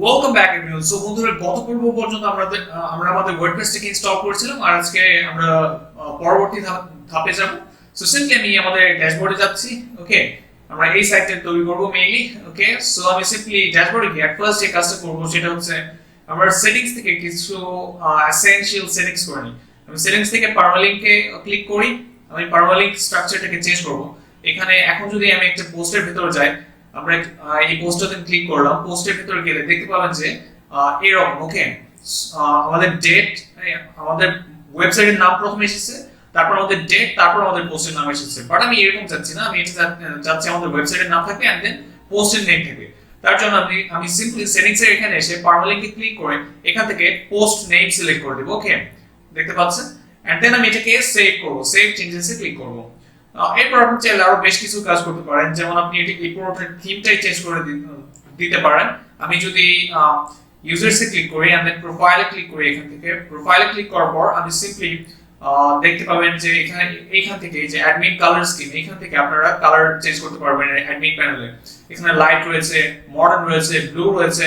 Welcome back everyone. So বন্ধুরা, গত পর্ব পর্যন্ত আমরা আমাদের ওয়ার্ডপ্রেসটাকে ইনস্টল করেছিলাম, আর আজকে আমরা পরবর্তী ধাপে যাব। সো সিম্পলি আমি আমাদের ড্যাশবোর্ডে যাচ্ছি। ওকে, আমরা এই সাইটটা তৈরি করব মেইনলি। ওকে, সো আমি সিম্পলি ড্যাশবোর্ডে গিয়ে ফার্স্ট যে কাজটা করব সেটা হচ্ছে আমরা সেটিংস থেকে কিছু এসেনশিয়াল সেটিংস করে নিই। আমি সেটিংস থেকে পারমালিঙ্কে ক্লিক করি। আমি পারমালিঙ্ক স্ট্রাকচারটাকে চেঞ্জ করব। এখানে এখন যদি আমি একটা পোস্টের ভিতরে যাই, আমরা এই পোস্টটাতে ক্লিক করলাম। পোস্টের ভিতরে গেলে দেখতে পাবেন যে এরকম। ওকে, আমাদের ডেট, আমাদের ওয়েবসাইটের নাম প্রথমে এসেছে, তারপর আমাদের ডেট, তারপর আমাদের পোস্টের নাম এসেছে। বাট আমি এরকম চাচ্ছি না, আমি এটা চাচ্ছি আমাদের ওয়েবসাইটের নাম থাকবে এন্ড দেন পোস্টের নেম থাকবে। তার জন্য আমি সিম্পলি সেটিংস এর এখানে এসে পারমালিঙ্কে ক্লিক করে এখান থেকে পোস্ট নেম সিলেক্ট করে দেব। ওকে, দেখতে পাচ্ছেন। এন্ড দেন আমি এটাকে সেভ করব। সেভ চেঞ্জেসে ক্লিক করব। এরপর আপনি চাইলে আরো বেশ কিছু কাজ করতে পারেন, যেমন আপনি এই পুরোটা থিমটাই চেঞ্জ করে দিতে পারেন। আমি যদি ইউজার্সে ক্লিক করি এন্ড দেন প্রোফাইলে ক্লিক করি, এখান থেকে প্রোফাইলে ক্লিক করার পর আমি সিম্পলি দেখতে পাবেন যে এখান থেকে যে অ্যাডমিন কালার স্কিম, এখান থেকে আপনারা কালার চেঞ্জ করতে পারবেন অ্যাডমিন প্যানেলে। এখানে লাইট রয়েছে, মডার্ন রয়েছে, ব্লু রয়েছে,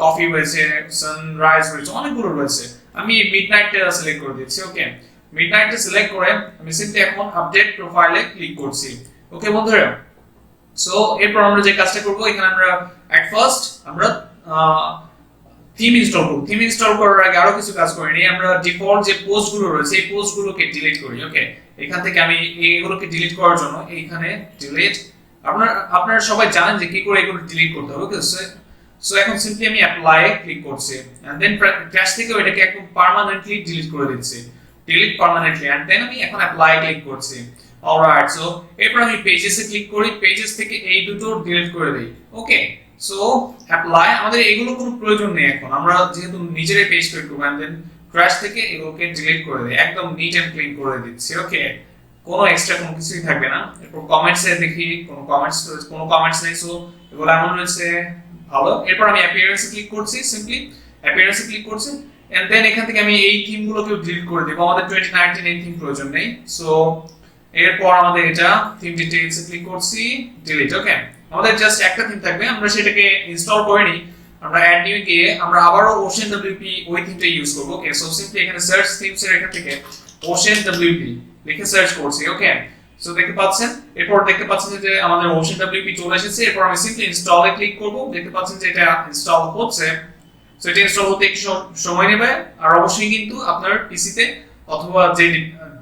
কফি রয়েছে, সানরাইজ রয়েছে, অনেকগুলো রয়েছে। আমি মিডনাইট সিলেক্ট করে দিচ্ছি। ওকে, মিডনাইটে সিলেক্ট করে আমি সিম্পলি এখন আপডেট প্রোফাইলে ক্লিক করছি। ওকে বন্ধুরা, সো এরপর আমরা যে কাজটা করব, এখানে আমরা এট ফার্স্ট আমরা থিম ইনস্টল করব। থিম ইনস্টল করার আগে আরো কিছু কাজ করে নিই। আমরা ডিফল্ট যে পোস্টগুলো রয়েছে এই পোস্টগুলোকে ডিলিট করি। ওকে, এখান থেকে আমি এগুলোকে ডিলিট করার জন্য এইখানে ডিলিট, আপনারা সবাই জানেন যে কি করে এগুলো ডিলিট করতে হবে। ওকে, সো এখন সিম্পলি আমি অ্যাপ্লাই ক্লিক করছি এন্ড দেন ক্র্যাশ থেকে এটাকে একদম পার্মানেন্টলি ডিলিট করে দিচ্ছি। ডিলিট পার্মানেন্টলি এন্ড দেন আমি এখন অ্যাপ্লাই ক্লিক করছি। অলরাইট, সো এরপর আমি পেজেসে ক্লিক করি, পেজেস থেকে এই দুটো ডিলিট করে দেই। ওকে, সো অ্যাপ্লাই, আমাদের এগুলো কোনো প্রয়োজন নেই এখন, আমরা যেহেতু নিজেরাই পেজ তৈরি করব এন্ড দেন ক্র্যাশ থেকে এগুলোকে ডিলিট করে দেই, একদম নিট এন্ড ক্লিন করে দিচ্ছি। ওকে, কোনো এক্সট্রা কোনো কিছুই থাকবে না। এরপর কমেন্টসে দেখি কোনো কমেন্টস নেই, সো এগুলো এমন রয়েছে, ভালো। এরপর আমি অ্যাপিয়ারেন্সে ক্লিক করছি, সিম্পলি অ্যাপিয়ারেন্সে ক্লিক করছি এন্ড দেন এখান থেকে আমি এই থিমগুলোকে ডিলিট করে দেব। আমাদের 2019 এই থিম প্রয়োজন নেই। সো এরপর আমাদের এটা থিম ডিটেইলসে ক্লিক করছি, ডিলিট। ওকে, আমাদের জাস্ট একটা থিম থাকবে, আমরা সেটাকে ইনস্টল করে নিই। আমরা অ্যাড নিউ গিয়ে আমরা আবারো ওশেন ডব্লিউপি ওই থিমটা ইউজ করব। ওকে, সো সিম্পলি এখানে সার্চ থিমস এর এখান থেকে ওশেন ডব্লিউপি লিখে সার্চ করছি। ওকে, সো দেখতে পাচ্ছেন, এরপর দেখতে পাচ্ছেন যে আমাদের ওশেন ডব্লিউপি চলে এসেছে। এরপর আমি সিম্পলি ইনস্টলে ক্লিক করব। দেখতে পাচ্ছেন যে এটা ইনস্টল হচ্ছে। সো এটা ইনস্টল হতে একটু সময় নেবে, আর অবশ্যই কিন্তু আপনার পিসিতে অথবা যে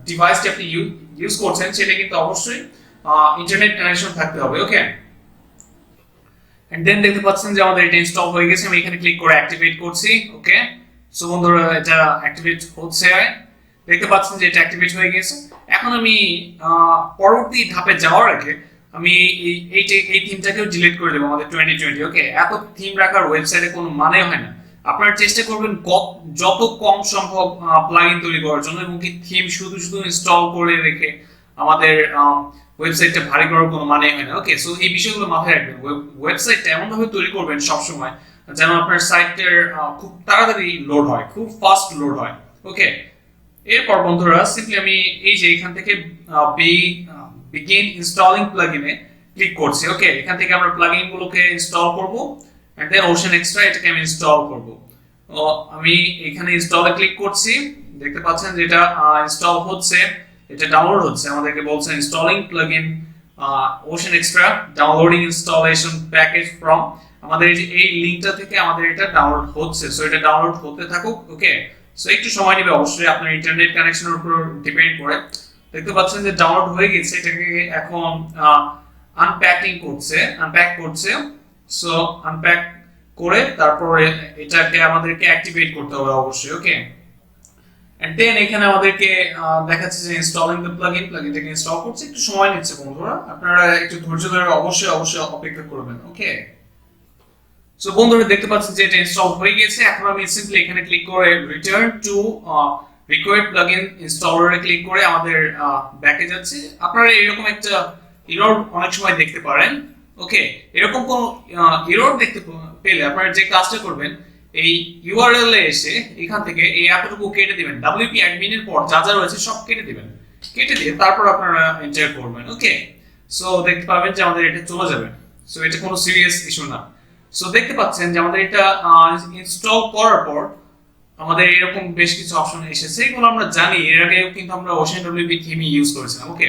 ডিভাইসটি আপনি ইউজ করছেন সেটা কিন্তু অবশ্যই ইন্টারনেট কানেকশন থাকতে হবে। ওকে, এন্ড দেন দেখতে পাচ্ছেন যে আমাদের এটা ইনস্টল হয়ে গেছে। আমি এখানে ক্লিক করে অ্যাক্টিভেট করছি। ওকে, সো বন্ধুরা এটা অ্যাক্টিভেট হচ্ছে, দেখতে পাচ্ছেন যে এটা অ্যাক্টিভেট হয়ে গেছে। এখন আমি পরবর্তী ধাপে যাওয়ার আগে আমি এই থিমটাকেও ডিলিট করে দেবো আমাদের 2020। ওকে, এত থিম রাখার ওয়েবসাইটে কোনো মানে হয় না। আপনারা চেষ্টা করবেন যত কম সম্ভব প্লাগইন তৈরি করার জন্য, এবং কি থিম শুধু শুধু ইনস্টল করে রেখে আমাদের ওয়েবসাইটটা ভারী করার কোনো মানে হয় না। ওকে, সো এই বিষয়গুলো মাথায় রাখবেন। ওয়েবসাইটটা এমন ভাবে তৈরি করবেন সবসময় যেন আপনার সাইটের খুব তাড়াতাড়ি লোড হয়, খুব ফাস্ট লোড হয়। ওকে, এরপর বন্ধুরা সিম্পলি আমি এই যে এখান থেকে বিগিন ইনস্টলিং প্লাগইনে ক্লিক করছি। ওকে, এখান থেকে আমরা প্লাগইন গুলোকে ইনস্টল করব এন্ড দেন ওশেন এক্সট্রা এটাকে আমি ইনস্টল করব। তো আমি এখানে ইনস্টলে ক্লিক করছি, দেখতে পাচ্ছেন যে এটা ইনস্টল হচ্ছে, এটা ডাউনলোড হচ্ছে। আমাদেরকে বলছে installing plugin ocean extra downloading installation package from, আমাদের এই লিংকটা থেকে আমাদের এটা ডাউনলোড হচ্ছে। সো এটা ডাউনলোড হতে থাকুক। ওকে, সো একটু সময় নেবে, অবশ্যই আপনার ইন্টারনেট কানেকশনের উপর ডিপেন্ড করে। দেখতে পাচ্ছেন যে ডাউনলোড হয়ে গেছে, এটাকে এখন আনপ্যাক করছে। সো আনপ্যাক করে তারপরে এটাকে আমাদেরকে অ্যাক্টিভেট করতে হবে অবশ্যই। ওকে, এন্ড দেন এখানে আমাদেরকে দেখাচ্ছে যে ইনস্টলিং দ্য প্লাগইনটাকে ইনস্টল করছে, একটু সময় নিচ্ছে বন্ধুরা, আপনারা একটু ধৈর্য ধরে অবশ্যই অপেক্ষা করবেন। ওকে, সো বন্ধুরা দেখতে পাচ্ছেন যে এটা ইনস্টল হয়ে গেছে। এখন আমি সিম্পলি এখানে ক্লিক করে রিটার্ন টু রিকোয়ার্ড প্লাগইন ইনস্টলারে ক্লিক করে আমাদের ব্যাকে যাচ্ছে। আপনারা এরকম একটা এরর অনেক সময় দেখতে পারেন। ওকে, এরকম কোন এরর দেখতে পেলে আপনারা যে কাজটা করবেন, এই ইউআরএল এ এসে এখান থেকে এই এতটুকু কেটে দিবেন, ডব্লিউপি অ্যাডমিন এর পর যা যা রয়েছে সব কেটে দিবেন। কেটে দিয়ে তারপর আপনারা এন্টার করবেন। ওকে, সো দেখতে পাবেন যে আমাদের এটা চলে যাবে। সো এটা কোনো সিরিয়াস ইস্যু না। সো দেখতে পাচ্ছেন যে আমাদের এটা ইনস্টল করার পর আমাদের এরকম বেশ কিছু অপশন এসেছে, এগুলো আমরা জানি, এর আগে কিন্তু আমরা OceanWP থিম ইউজ করেছিলাম। ওকে,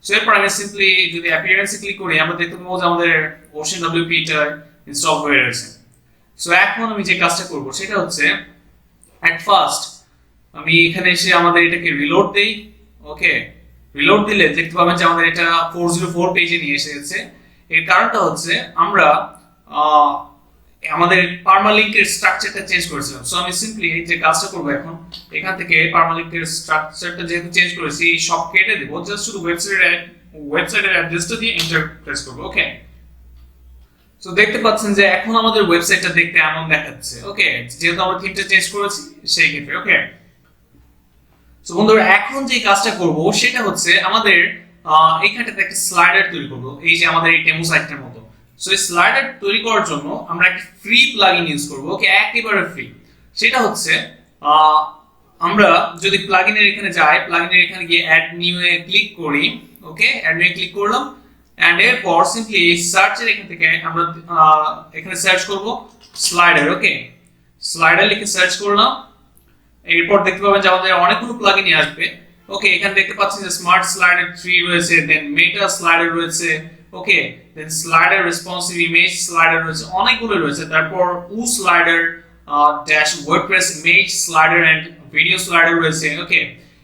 সো এরপর আমি সিম্পলি যদি অ্যাপিয়ারেন্সে ক্লিক করি আমরা দেখতে পাবো যে আমাদের OceanWP টা ইনস্টল হয়ে রয়েছে। সো এখন আমি যে কাজটা করব সেটা হচ্ছে এট ফার্স্ট আমি এখানে এসে আমাদের এটাকে রিলোড দেই। ওকে, রিলোড দিলে দেখতে পাবেন যে আমাদের এটা 404 পেজে নিয়ে এসেছে। এর কারণটা হচ্ছে আমরা আমাদের পারমালিঙ্কের স্ট্রাকচারটা চেঞ্জ করেছিলাম। সো আমি সিম্পলি যে কাজটা করব এখন এখান থেকে পারমালিঙ্কের স্ট্রাকচারটা যেহেতু চেঞ্জ করেছি এই সব কেটে দেব, জাস্ট শুধু ওয়েবসাইটের অ্যাড্রেসটা দিয়ে এন্টার প্রেস করব। ওকে, সো দেখতে পাচ্ছেন যে এখন আমাদের ওয়েবসাইটটা দেখতে এমন দেখাচ্ছে। ওকে, যেহেতু আমরা থিমটা চেঞ্জ করেছি সেই ক্ষেত্রে। ওকে, সো বন্ধুরা এখন যে কাজটা করব সেটা হচ্ছে আমাদের এইখানটাতে একটা স্লাইডার তৈরি করব, এই যে আমাদের এই ডেমো সাইটটার মতো। সো এই স্লাইডার তৈরি করার জন্য আমরা একটা ফ্রি প্লাগইন ইউজ করব। ওকে, একেবারে ফ্রি। সেটা হচ্ছে আমরা যদি প্লাগইনের এখানে যাই, প্লাগইনের এখানে গিয়ে অ্যাড নিউ এ ক্লিক করি। ওকে, অ্যাড নিউ এ ক্লিক করলাম এন্ড এরপর সিম্পলি সার্চের এখান থেকে আমরা এখানে সার্চ করব স্লাইডার। ওকে, স্লাইডার লিখে সার্চ করলাম, এরপর দেখতে পাবেন যে আমাদের অনেকগুলো প্লাগইন আসবে। ওকে, এখানে দেখতে পাচ্ছেন যে স্মার্ট স্লাইডার 3 রয়েছে, দেন মেটা স্লাইডার রয়েছে। Okay, then slider responsive image slider রয়েছে, অনেকগুলো রয়েছে। তারপর uh slider dash WordPress image slider and video slider রয়েছে। ওকে,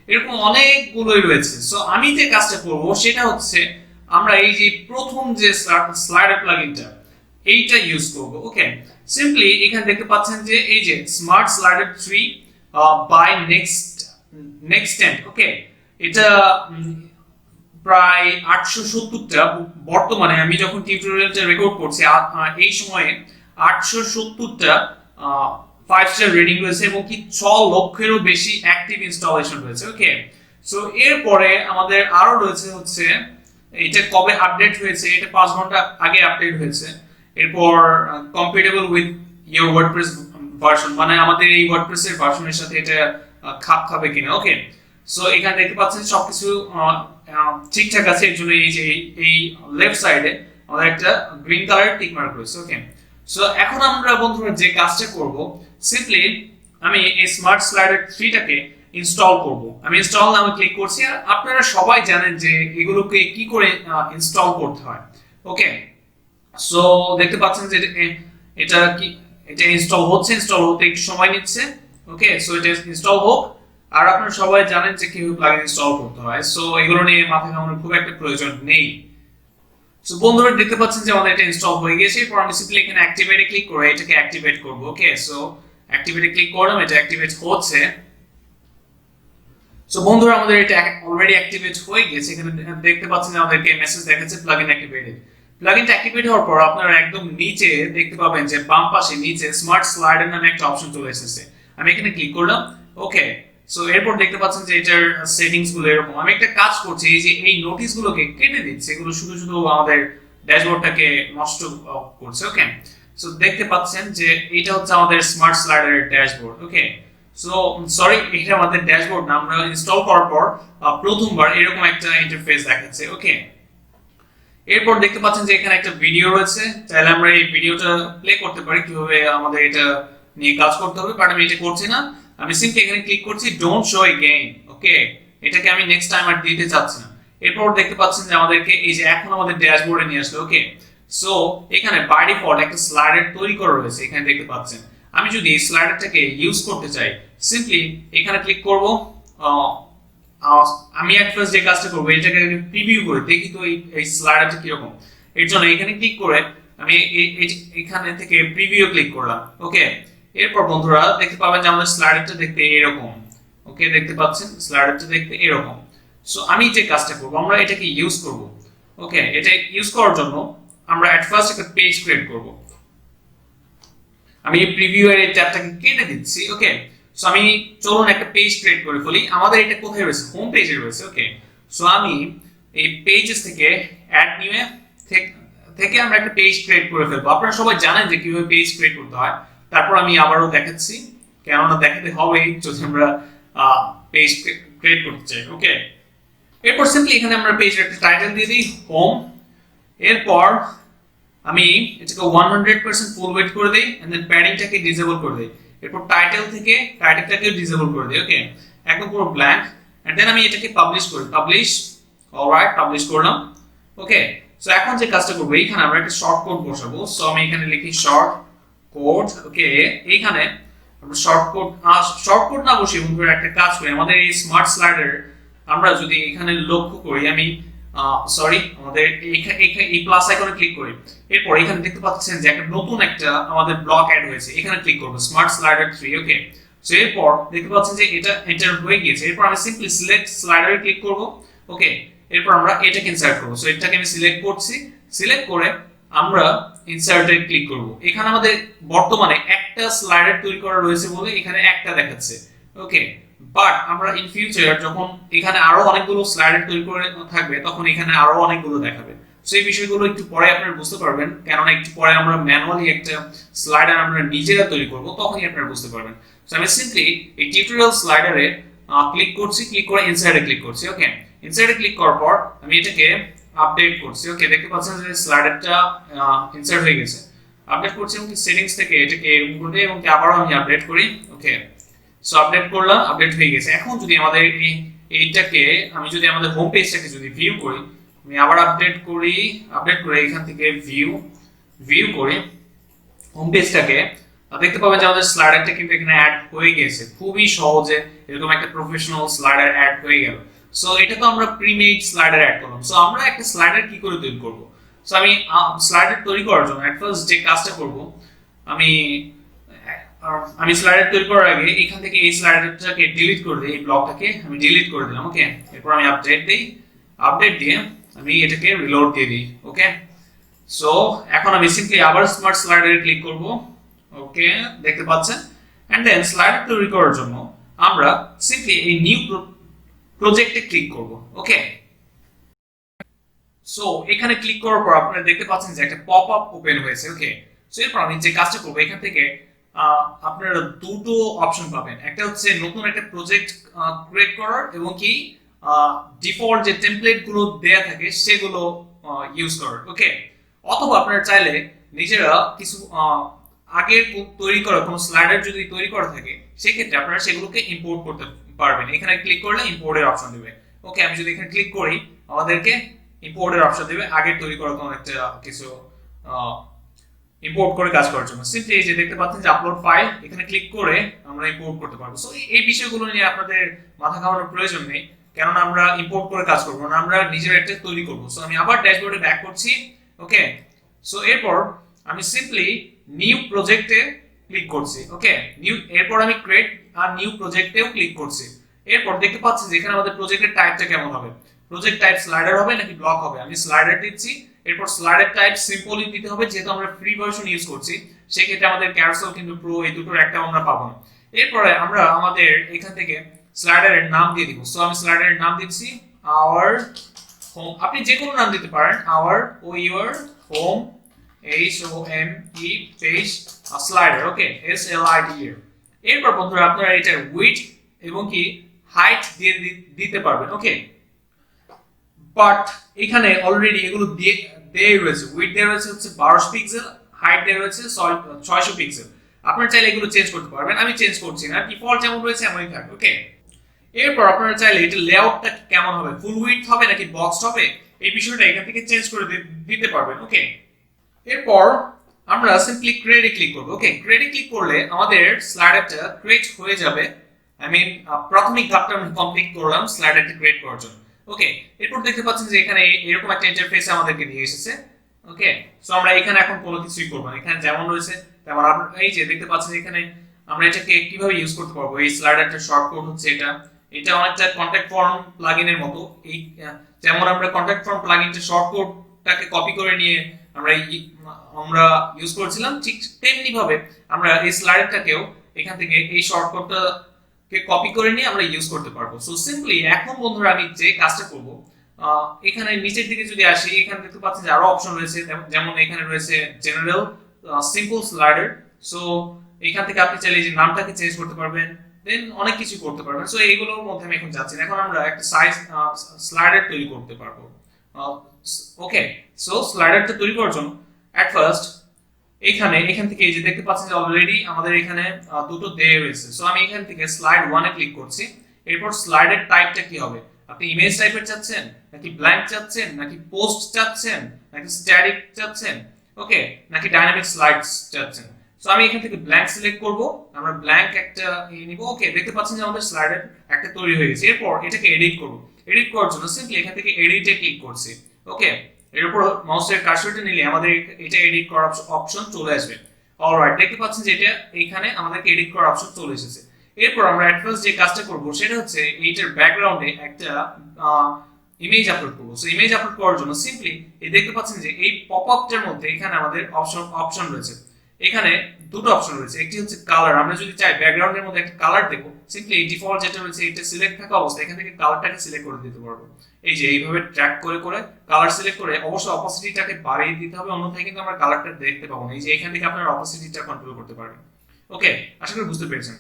এরকম অনেকগুলোই রয়েছে। সো আমি যে কাজটা করব সেটা হচ্ছে আমরা এই যে প্রথম যে স্লাইডার প্লাগইনটা এইটা ইউজ করব। ওকে, সিম্পলি এখানে দেখতে পাচ্ছেন যে এই যে স্মার্ট স্লাইডার 3 বাই নেক্সটেন্ট। ওকে, এটা প্রায় 870টা, বর্তমানে আমি যখন টিউটোরিয়ালটা রেকর্ড করছি এই সময়ে 870টা 5 স্টার রেটিং রয়েছে এবং কি 6 লক্ষেরও বেশি অ্যাক্টিভ ইনস্টলেশন রয়েছে। ওকে, সো এরপরে আমাদের আরো রয়েছে হচ্ছে এটা কবে আপডেট হয়েছে, এটা 5 ঘন্টা আগে আপডেট হয়েছে। এরপর compatible with your WordPress version, মানে আমাদের এই ওয়ার্ডপ্রেস এর ভার্সনের সাথে এটা খাপ খাবে কিনা। ওকে, সো এখানে দেখতে পাচ্ছেন সবকিছু ঠিকঠাক আছে, এর জন্য এই যে এই লেফট সাইডে আমাদের একটা গ্রিন কালার টিক মার্ক রয়েছে। ওকে, সো এখন আমরা বন্ধুরা যে কাজটা করব সিম্পলি আমি এই স্মার্ট স্লাইডার 3 টাকে ইনস্টল করব। আমি ইনস্টল নামে ক্লিক করছি, আর আপনারা সবাই জানেন যে এগুলোকে কি করে ইনস্টল করতে হয়। ওকে, সো দেখতে পাচ্ছেন যে এটা কি, এটা ইনস্টল হচ্ছে, ইনস্টল হতে একটু সময় নিচ্ছে। ওকে, সো এটা ইনস্টল হোক। আর আপনারা সবাই জানেন যে কিভাবে প্লাগইন ইনস্টল করতে হয়, সো এগুলো নিয়ে মাথায় ঘামানোর খুব একটা প্রয়োজন নেই। সো বন্ধুরা দেখতে পাচ্ছেন যে আমাদের এটা ইনস্টল হয়ে গেছে। এরপর আমি সিম্পলি এখানে অ্যাক্টিভেটে ক্লিক করে এটাকে অ্যাক্টিভেট করব। ওকে, সো অ্যাক্টিভেটে ক্লিক করলাম, এটা অ্যাক্টিভেট হচ্ছে। সো বন্ধুরা আমাদের এটা অলরেডি অ্যাক্টিভেট হয়ে গেছে। এখানে দেখতে পাচ্ছেন আমাদেরকে মেসেজ দেখাচ্ছে প্লাগইন অ্যাক্টিভেটেড। প্লাগইনটা অ্যাক্টিভেট হওয়ার পর আপনারা একদম নিচে দেখতে পাবেন যে বাম পাশে নিচে স্মার্ট স্লাইডার নামে একটা অপশন চলে এসেছে। আমি এখানে ক্লিক করলাম। ওকে, সো এরপর দেখতে পাচ্ছেন যে এটার সেটিংস গুলো এরকম। আমি একটা কাজ করছি, এই যে এই নোটিশ গুলোকে কেটে দিচ্ছি, এগুলো শুধু শুধু আমাদের ড্যাশবোর্ডটাকে নষ্ট করছে। ওকে, সো দেখতে পাচ্ছেন যে এটা হচ্ছে আমাদের স্মার্ট স্লাইডারের ড্যাশবোর্ড। ওকে, সো সরি, এটা আমাদের ড্যাশবোর্ড না, আমরা ইনস্টল করার পর প্রথমবার এরকম একটা ইন্টারফেস দেখাচ্ছে। ওকে, এরপর দেখতে পাচ্ছেন যে এখানে একটা ভিডিও রয়েছে, তাহলে আমরা এই ভিডিওটা প্লে করতে পারি কিভাবে আমাদের এটা নিয়ে কাজ করতে হবে, বাট আমি এটা করছি না। আমি সিম্পলি এখানে ক্লিক করছি ডোন্ট শো এগেইন। ওকে, এটাকে আমি নেক্সট টাইম আর দিতে চাচ্ছি না। এরপর দেখতে পাচ্ছেন যে আমাদেরকে এই যে এখন আমাদের ড্যাশবোর্ডে নিয়ে আসলো। ওকে, সো এখানে বাই ডিফল্ট একটা স্লাইডার তৈরি করা রয়েছে, এখানে দেখতে পাচ্ছেন। আমি যদি এই স্লাইডারটাকে ইউজ করতে চাই সিম্পলি এখানে ক্লিক করব। আমি এক ফার্স্ট যে কাজটা করবো এটাকে প্রিভিউ করে দেখি তো এই স্লাইডারটা কিরকম। এর জন্য এখানে ক্লিক করে আমি এখানে থেকে প্রিভিউ ক্লিক করলাম। ওকে, এরপর বন্ধুরা দেখতে পাবেন যে আমাদের স্লাইডারটা দেখতে এরকম। ওকে, দেখতে পাচ্ছেন স্লাইডারটা দেখতে এরকম। সো আমি যে কাজটা করব আমরা এটাকে ইউজ করব। ওকে, এটা ইউজ করার জন্য আমরা এট ফার্স্ট একটা পেজ ক্রিয়েট করব। আমি প্রিভিউ এর এই ট্যাবটাকে কেটে দিচ্ছি। ওকে, সো আমি চলুন একটা পেজ ক্রিয়েট করে ফেলি। আমাদের এটা কোথায় রয়েছে, হোম পেজে রয়েছে। ওকে, সো আমি এই পেজেস থেকে অ্যাড নিউ এ থেকে আমরা একটা পেজ ক্রিয়েট করে ফেলবো। আপনারা সবাই জানেন যে কিভাবে পেজ ক্রিয়েট করতে হয়। তারপর আমি আবারও দেখাচ্ছি, কেননা দেখাতে হবে যদি আমরা পেজ ক্রিয়েট করতে চাই। ওকে, এরপর সিম্পলি এখানে আমরা পেজের একটা টাইটেল দিয়ে দিই হোম। এরপর আমি এটাকে 100% ফুল ওয়েট করে দেই এন্ড দেন প্যাডিংটাকে ডিসেবল করে দেই। এরপর টাইটেলটাকে ডিসেবল করে দেই। ওকে, একদম পুরো ব্ল্যাঙ্ক। এন্ড দেন আমি এটাকে পাবলিশ করি। অলরাইট, পাবলিশ করলাম। ওকে, সো এখন যে কাজটা করব, এইখানে আমরা একটা শর্ট কোড বসাবো। সো আমি এখানে লিখি শর্ট কোড। ওকে, এইখানে আমরা শর্ট কোড না বসিয়ে বন্ধুরা একটা কাজ করি। আমাদের এই স্মার্ট স্লাইডার আমরা যদি এখানে লক্ষ্য করি, আমি আমাদের এই প্লাস আইকনে ক্লিক করি। এরপর এখানে দেখতে পাচ্ছেন যে নতুন একটা আমাদের ব্লক অ্যাড হয়েছে। এখানে ক্লিক করব স্মার্ট স্লাইডার 3। ওকে, সো এরপর দেখতে পাচ্ছেন যে এটা এন্টার হয়ে গিয়েছে। এরপর আমি সিম্পলি সিলেক্ট স্লাইডারে ক্লিক করব। ওকে, এরপর আমরা এটাকে ইনসার্ট করব। সো এটাকে আমি সিলেক্ট করছি। সিলেক্ট করে আমরা ইনসার্টে ক্লিক করব। এখানে আমাদের বর্তমানে একটা স্লাইডার তৈরি করা রয়েছে বলে এখানে একটা দেখাচ্ছে। ওকে, বাট আমরা ইন ফিউচার যখন এখানে আরো অনেকগুলো স্লাইডার তৈরি করে থাকবে, তখন এখানে আরো অনেকগুলো দেখাবে। সো এই বিষয়গুলো একটু পরে আপনারা বুঝতে পারবেন, কেননা একটু পরে আমরা ম্যানুয়ালি একটা স্লাইডার আমরা নিজেরা তৈরি করব, তখনই আপনারা বুঝতে পারবেন। সো আমি সিম্পলি এই টিউটোরিয়াল স্লাইডারে ক্লিক করছি, ক্লিক করে ইনসার্টে ক্লিক করছি। ওকে, ইনসার্টে ক্লিক করার পর আমি এটাকে আপডেট করছি। ওকে, দেখতে পাচ্ছেন যে স্লাইডারটা ইনসার্ট হয়ে গেছে। আপডেট করছি এবং সেটিংস থেকে এটাকে এরকম করে এবং আবারও আমি আপডেট করি। ওকে, সো আপডেট করলাম, আপডেট হয়ে গেছে। এখন যদি আমাদের এইটাকে আমি যদি আমাদের হোম পেজটাকে যদি ভিউ করি, আমি আবার আপডেট করে এখান থেকে ভিউ করে হোম পেজটাকে দেখতে পাবেন যে আমাদের স্লাইডারটা কিন্তু এখানে অ্যাড হয়ে গেছে। খুবই সহজে এরকম একটা প্রফেশনাল স্লাইডার অ্যাড হয়ে গেল। সো এটা তো আমরা প্রিমেড স্লাইডার অ্যাড করলাম। সো আমরা একটা স্লাইডার কি করে তৈরি করব? সো আমি স্লাইডার তৈরি করার জন্য এট ফার্স্ট যে কাজটা করব, আমি স্লাইডার তৈরি করার আগে এখান থেকে এই স্লাইডারটাকে ডিলিট করে দিই। এই ব্লকটাকে আমি ডিলিট করে দিলাম। ওকে, এরপর আমি আপডেট দিয়ে আমি এটাকে রিলোড দিয়ে দিই। ওকে, সো এখন আমি সিম্পলি আবার স্মার্ট স্লাইডারে ক্লিক করব। ওকে, দেখতে পাচ্ছেন। এন্ড দেন স্লাইডার তৈরি করার জন্য আমরা সিম্পলি এই নিউ প্রজেক্টে ক্লিক করব। ওকে, সো এখানে ক্লিক করার পর আপনারা দেখতে পাচ্ছেন যে একটা পপআপ ওপেন হয়েছে। ওকে, সো এরপর আমি যে কাজটা করব, এখান থেকে আপনারা দুটো অপশন পাবেন। একটা হচ্ছে নতুন একটা প্রজেক্ট ক্রিয়েট করার এবং কি ডিফল্ট যে টেমপ্লেট গুলো দেয়া থাকে সেগুলো ইউজ করার। ওকে, অথবা আপনারা চাইলে নিজেরা কিছু আগের তৈরি করা কোনো স্লাইডার যদি তৈরি করা থাকে, সেক্ষেত্রে আপনারা সেগুলোকে ইম্পোর্ট করতে পারবেন। এখানে ক্লিক করলে ইম্পোর্টের অপশন দিবে। ওকে, আমি যদি এখানে ক্লিক করি, আমাদেরকে ইম্পোর্টের অপশন দিবে আগের তৈরি করা কোনো একটা কিছু ইম্পোর্ট করে কাজ করার জন্য। সিম্পলি এই যে দেখতে পাচ্ছেন যে আপলোড ফাইল, এখানে ক্লিক করে আমরা ইম্পোর্ট করতে পারবো। সো এই বিষয়গুলো নিয়ে আপনাদের মাথা ঘামানোর প্রয়োজন নেই, কেননা আমরা ইম্পোর্ট করে কাজ করবো না, আমরা নিজের একটা তৈরি করবো। সো আমি আবার ড্যাশবোর্ডে ব্যাক করছি। ওকে, সো এরপর আমি সিম্পলি নিউ প্রজেক্টে ক্লিক করছি। ওকে, এরপর আমি ক্রিয়েট আর নিউ প্রজেক্টেও ক্লিক করছি। এরপর দেখতে পাচ্ছি যে এখানে আমাদের প্রজেক্টের টাইপটা কেমন হবে। প্রজেক্ট টাইপ স্লাইডার হবে নাকি ব্লক হবে? আমি স্লাইডার দিচ্ছি। এরপর স্লাইডার টাইপ সিম্পলি দিতে হবে, যেহেতু আমরা ফ্রি ভার্সন ইউজ করছি, সেক্ষেত্রে আমাদের ক্যারোসেল কিন্তু প্রো এই দুটোর একটা আমরা পাবো না। এরপরে আমরা আমাদের এখান থেকে স্লাইডারের নাম দিয়ে দিব। সো আমি স্লাইডারের নাম দিচ্ছি আওয়ার হোম। আপনি যে কোনো নাম দিতে পারেন, আওয়ার ও your home HOME page slider. Okay, SLIDER। এরপর বন্ধুরা আপনারা এটার উইডথ এবং কি হাইট দিয়ে দিতে পারবেন। ওকে, বাট এখানে অলরেডি এগুলো দেয়া রয়েছে। উইডথ দেয়া রয়েছে হচ্ছে 1200 পিক্সেল, হাইট দেয়া রয়েছে 600 পিক্সেল। আপনারা চাইলে এগুলো চেঞ্জ করতে পারবেন, আমি চেঞ্জ করছি না, ডিফল্ট যেমন রয়েছে এমনই থাকবে। ওকে, এরপর আপনারা চাইলে এটা লেআউটটা কেমন হবে, ফুল উইডথ হবে নাকি বক্সড হবে, এই বিষয়টা এখান থেকে চেঞ্জ করে দিতে পারবেন। ওকে, এরপর আমরা সিম্পলি ক্রিয়েটে ক্লিক করব। ওকে, ক্রিয়েটে ক্লিক করলে আমাদের স্লাইডারটা ক্রিয়েট হয়ে যাবে। প্রাথমিক ধাপটা আমি কমপ্লিট করলাম স্লাইডারটা ক্রিয়েট করার জন্য। ওকে, এরপর দেখতে পাচ্ছেন যে এখানে এরকম একটা ইন্টারফেস আমাদেরকে নিয়ে এসেছে। ওকে, সো আমরা এখানে এখন কোনো কিছুই করব না, এখানে যেমন রয়েছে তেমন। এই যে দেখতে পাচ্ছেন এখানে আমরা এটাকে কিভাবে ইউজ করতে পারবো। এই স্লাইডারটার শর্টকাট হচ্ছে এটা অনেকটা কন্টাক্ট ফর্ম প্লাগইনের মতো। এই যেমন আমরা কন্টাক্ট ফর্ম প্লাগইনটা শর্টকাটটাকে কপি করে নিয়ে আমরা ইউজ করছিলাম, ঠিক তেমনি ভাবে আমরা এই স্লাইডারটাকেও এখান থেকে এই শর্টকাটটাকে কপি করে নিয়ে আমরা ইউজ করতে পারবো। সো সিম্পলি এখন বন্ধুরা আমি যে কাজটা করব, এখানে নিচের দিকে যদি আসি, এখানে দেখতে পাচ্ছেন যে আরো অপশন রয়েছে, যেমন এখানে রয়েছে জেনারেল, সিম্পল স্লাইডার। সো এখান থেকে আপনি চাইলে যে নামটাকে চেঞ্জ করতে পারবেন, দেন অনেক কিছু করতে পারবেন। সো এইগুলোর মধ্যে আমি এখন যাচ্ছি না, এখন আমরা একটা সাইজ স্লাইডার তৈরি করতে পারবো। ওকে, সো স্লাইডারটা তৈরি করার জন্য এট ফার্স্ট এখান থেকে এই যে দেখতে পাচ্ছেন যে অলরেডি আমাদের এখানে দুটো দেয়া রয়েছে। সো আমি এখান থেকে স্লাইড 1 এ ক্লিক করছি। এরপর স্লাইডের টাইপটা কি হবে? আপনি ইমেজ টাইপের চাচ্ছেন, নাকি ব্ল্যাঙ্ক চাচ্ছেন, নাকি পোস্ট চাচ্ছেন, নাকি স্ট্যাটিক চাচ্ছেন, ওকে, নাকি ডাইনামিক স্লাইডস চাচ্ছেন? সো আমি এখান থেকে ব্ল্যাঙ্ক সিলেক্ট করব। আমরা ব্ল্যাঙ্ক একটা নিব। ওকে, দেখতে পাচ্ছেন যে আমাদের স্লাইডের একটা তৈরি হয়ে গেছে। এরপর এটাকে এডিট করব। এডিট করার জন্য সিম্পলি এখান থেকে এডিটে ক্লিক করছি। ওকে, এর উপর মাউসের কার্সরটা নিলে আমাদের এটা এডিট করার অপশন চলে আসবে। অলরাইট, দেখতে পাচ্ছেন যে এটা এখানে আমাদেরকে এডিট করার অপশন চলে এসেছে। এরপর আমরা অ্যাডভান্স যে কাজটা করব সেটা হচ্ছে এইটার ব্যাকগ্রাউন্ডে একটা ইমেজ আপলোড করব। সো ইমেজ আপলোড করার জন্য সিম্পলি এই দেখতে পাচ্ছেন যে এই পপআপটার মধ্যে এখানে আমাদের অপশন রয়েছে। এখানে দুটো অপশন রয়েছে, একটি হচ্ছে কালার। আমরা যদি চাই ব্যাকগ্রাউন্ডের মধ্যে একটা কালার দেব, সিম্পলি এই ডিফল্ট যেটা রয়েছে এটা সিলেক্ট থাকা অবস্থায় এখান থেকে কালারটাকে সিলেক্ট করে দিতে পারবো। এই যে এইভাবে ট্র্যাক করে করে কালার সিলেক্ট করে অবশ্যই অপাসিটিটাকে বাড়িয়ে দিতে হবে, অন্যথায় কিন্তু আমরা কালারটা দেখতে পাবো না। এই যে এখান থেকে আপনারা অপাসিটিটা কন্ট্রোল করতে পারবেন। ওকে, আশা করি বুঝতে পেরেছেন।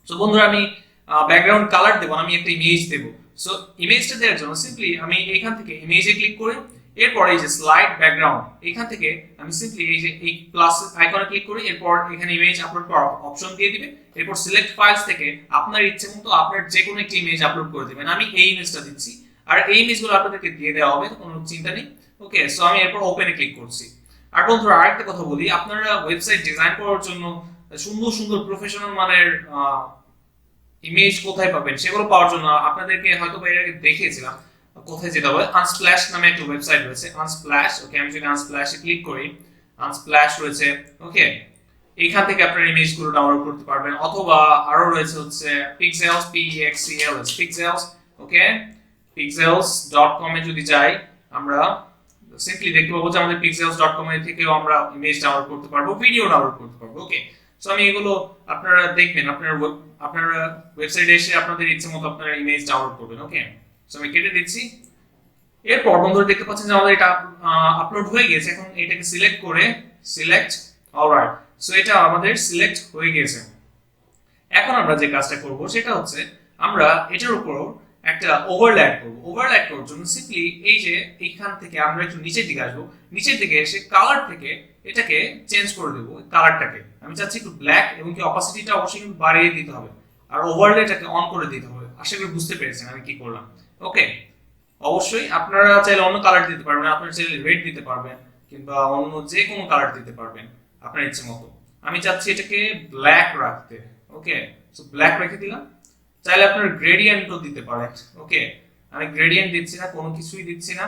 সো বন্ধুরা, আমি ব্যাকগ্রাউন্ড কালার দেব, আমি একটা ইমেজ দেব। সো ইমেজটা দেওয়ার জন্য সিম্পলি আমি এখান থেকে ইমেজে ক্লিক করে এরপর এই যে স্লাইড ব্যাকগ্রাউন্ড এখান থেকে আমি সিম্পলি এই যে এই প্লাস আইকনে ক্লিক করি। এরপর এখানে ইমেজ আপলোড করার অপশন দিয়ে দিবে। এরপর সিলেক্ট ফাইলস থেকে আপনার ইচ্ছে মতো আপনার যে কোনো একটি ইমেজ আপলোড করে দিবেন। আমি এই ইমেজটা দিচ্ছি, আর এই ইমেজগুলো আপনাদেরকে দিয়ে দেওয়া হবে, কোনো চিন্তা নেই। ওকে, সো আমি এরপর ওপেনে ক্লিক করছি। আর বন্ধুরা, আরেকটা কথা বলি, আপনারা ওয়েবসাইট ডিজাইন করার জন্য সুন্দর সুন্দর প্রফেশনাল মানের ইমেজ কোথায় পাবেন সেগুলো পাওয়ার জন্য আপনাদেরকে হয়তো এর আগে দেখিয়েছিলাম কোথায় যেতে হবে। আনস্প্ল্যাশ নামে একটা ওয়েবসাইট রয়েছে, আনস্প্ল্যাশ। ওকে, আমি যদি আনস্প্ল্যাশে ক্লিক করি, আনস্প্ল্যাশ রয়েছে। ওকে, এইখান থেকে আপনারা ইমেজগুলো ডাউনলোড করতে পারবেন, অথবা আরো রয়েছে হচ্ছে পিক্সেলস, PEXCLS, পিক্সেলস। ওকে, pixels.com এ যদি যাই আমরা সিম্পলি দেখতে পাবো যে আমাদের pixels.com এর থেকেও আমরা ইমেজ ডাউনলোড করতে পারবো, ভিডিও ডাউনলোড করতে পারবো। ওকে, সো আমি এগুলো আপনারা দেখবেন, আপনারা ওয়েবসাইটে এসে আপনাদের ইচ্ছে মতো আপনারা ইমেজ ডাউনলোড করবেন। ওকে, সো আমি কেটে দিচ্ছি। এরপর বন্ধুরা দেখতে পাচ্ছেন যে আমাদের এটা আপলোড হয়ে গেছে। এখন এটাকে সিলেক্ট করে সিলেক্ট। অলরাইট, সো এটা আমাদের সিলেক্ট হয়ে গেছে। এখন আমরা যে কাজটা করব সেটা হচ্ছে আমরা এটার উপর একটা ওভারল্যাপ করব। ওভারল্যাপ করার জন্য সিম্পলি এই যে এইখান থেকে আমরা একটু নিচের দিকে আসবো, নিচের দিকে এসে কালার থেকে এটাকে চেঞ্জ করে দেবো। কালারটাকে আমি চাচ্ছি একটু ব্ল্যাক, এবং কি অপাসিটিটা অবশ্যই কিন্তু বাড়িয়ে দিতে হবে, আর ওভারলেটাকে অন করে দিতে হবে। আশা করি বুঝতে পেরেছেন আমি কি করলাম। ওকে, অবশ্যই আপনারা চাইলে অন্য কালার দিতে পারবেন, আপনারা চাইলে রেড দিতে পারবেন, কিংবা অন্য যে কোনো কালার দিতে পারবেন আপনার ইচ্ছে মতো। আমি চাচ্ছি এটাকে ব্ল্যাক রাখতে। ওকে, সো ব্ল্যাক রেখে দিলাম। চাইলে আপনারা গ্রেডিয়েন্টও দিতে পারেন। ওকে, আমি গ্রেডিয়েন্ট দিচ্ছি না, কোনো কিছুই দিচ্ছি না।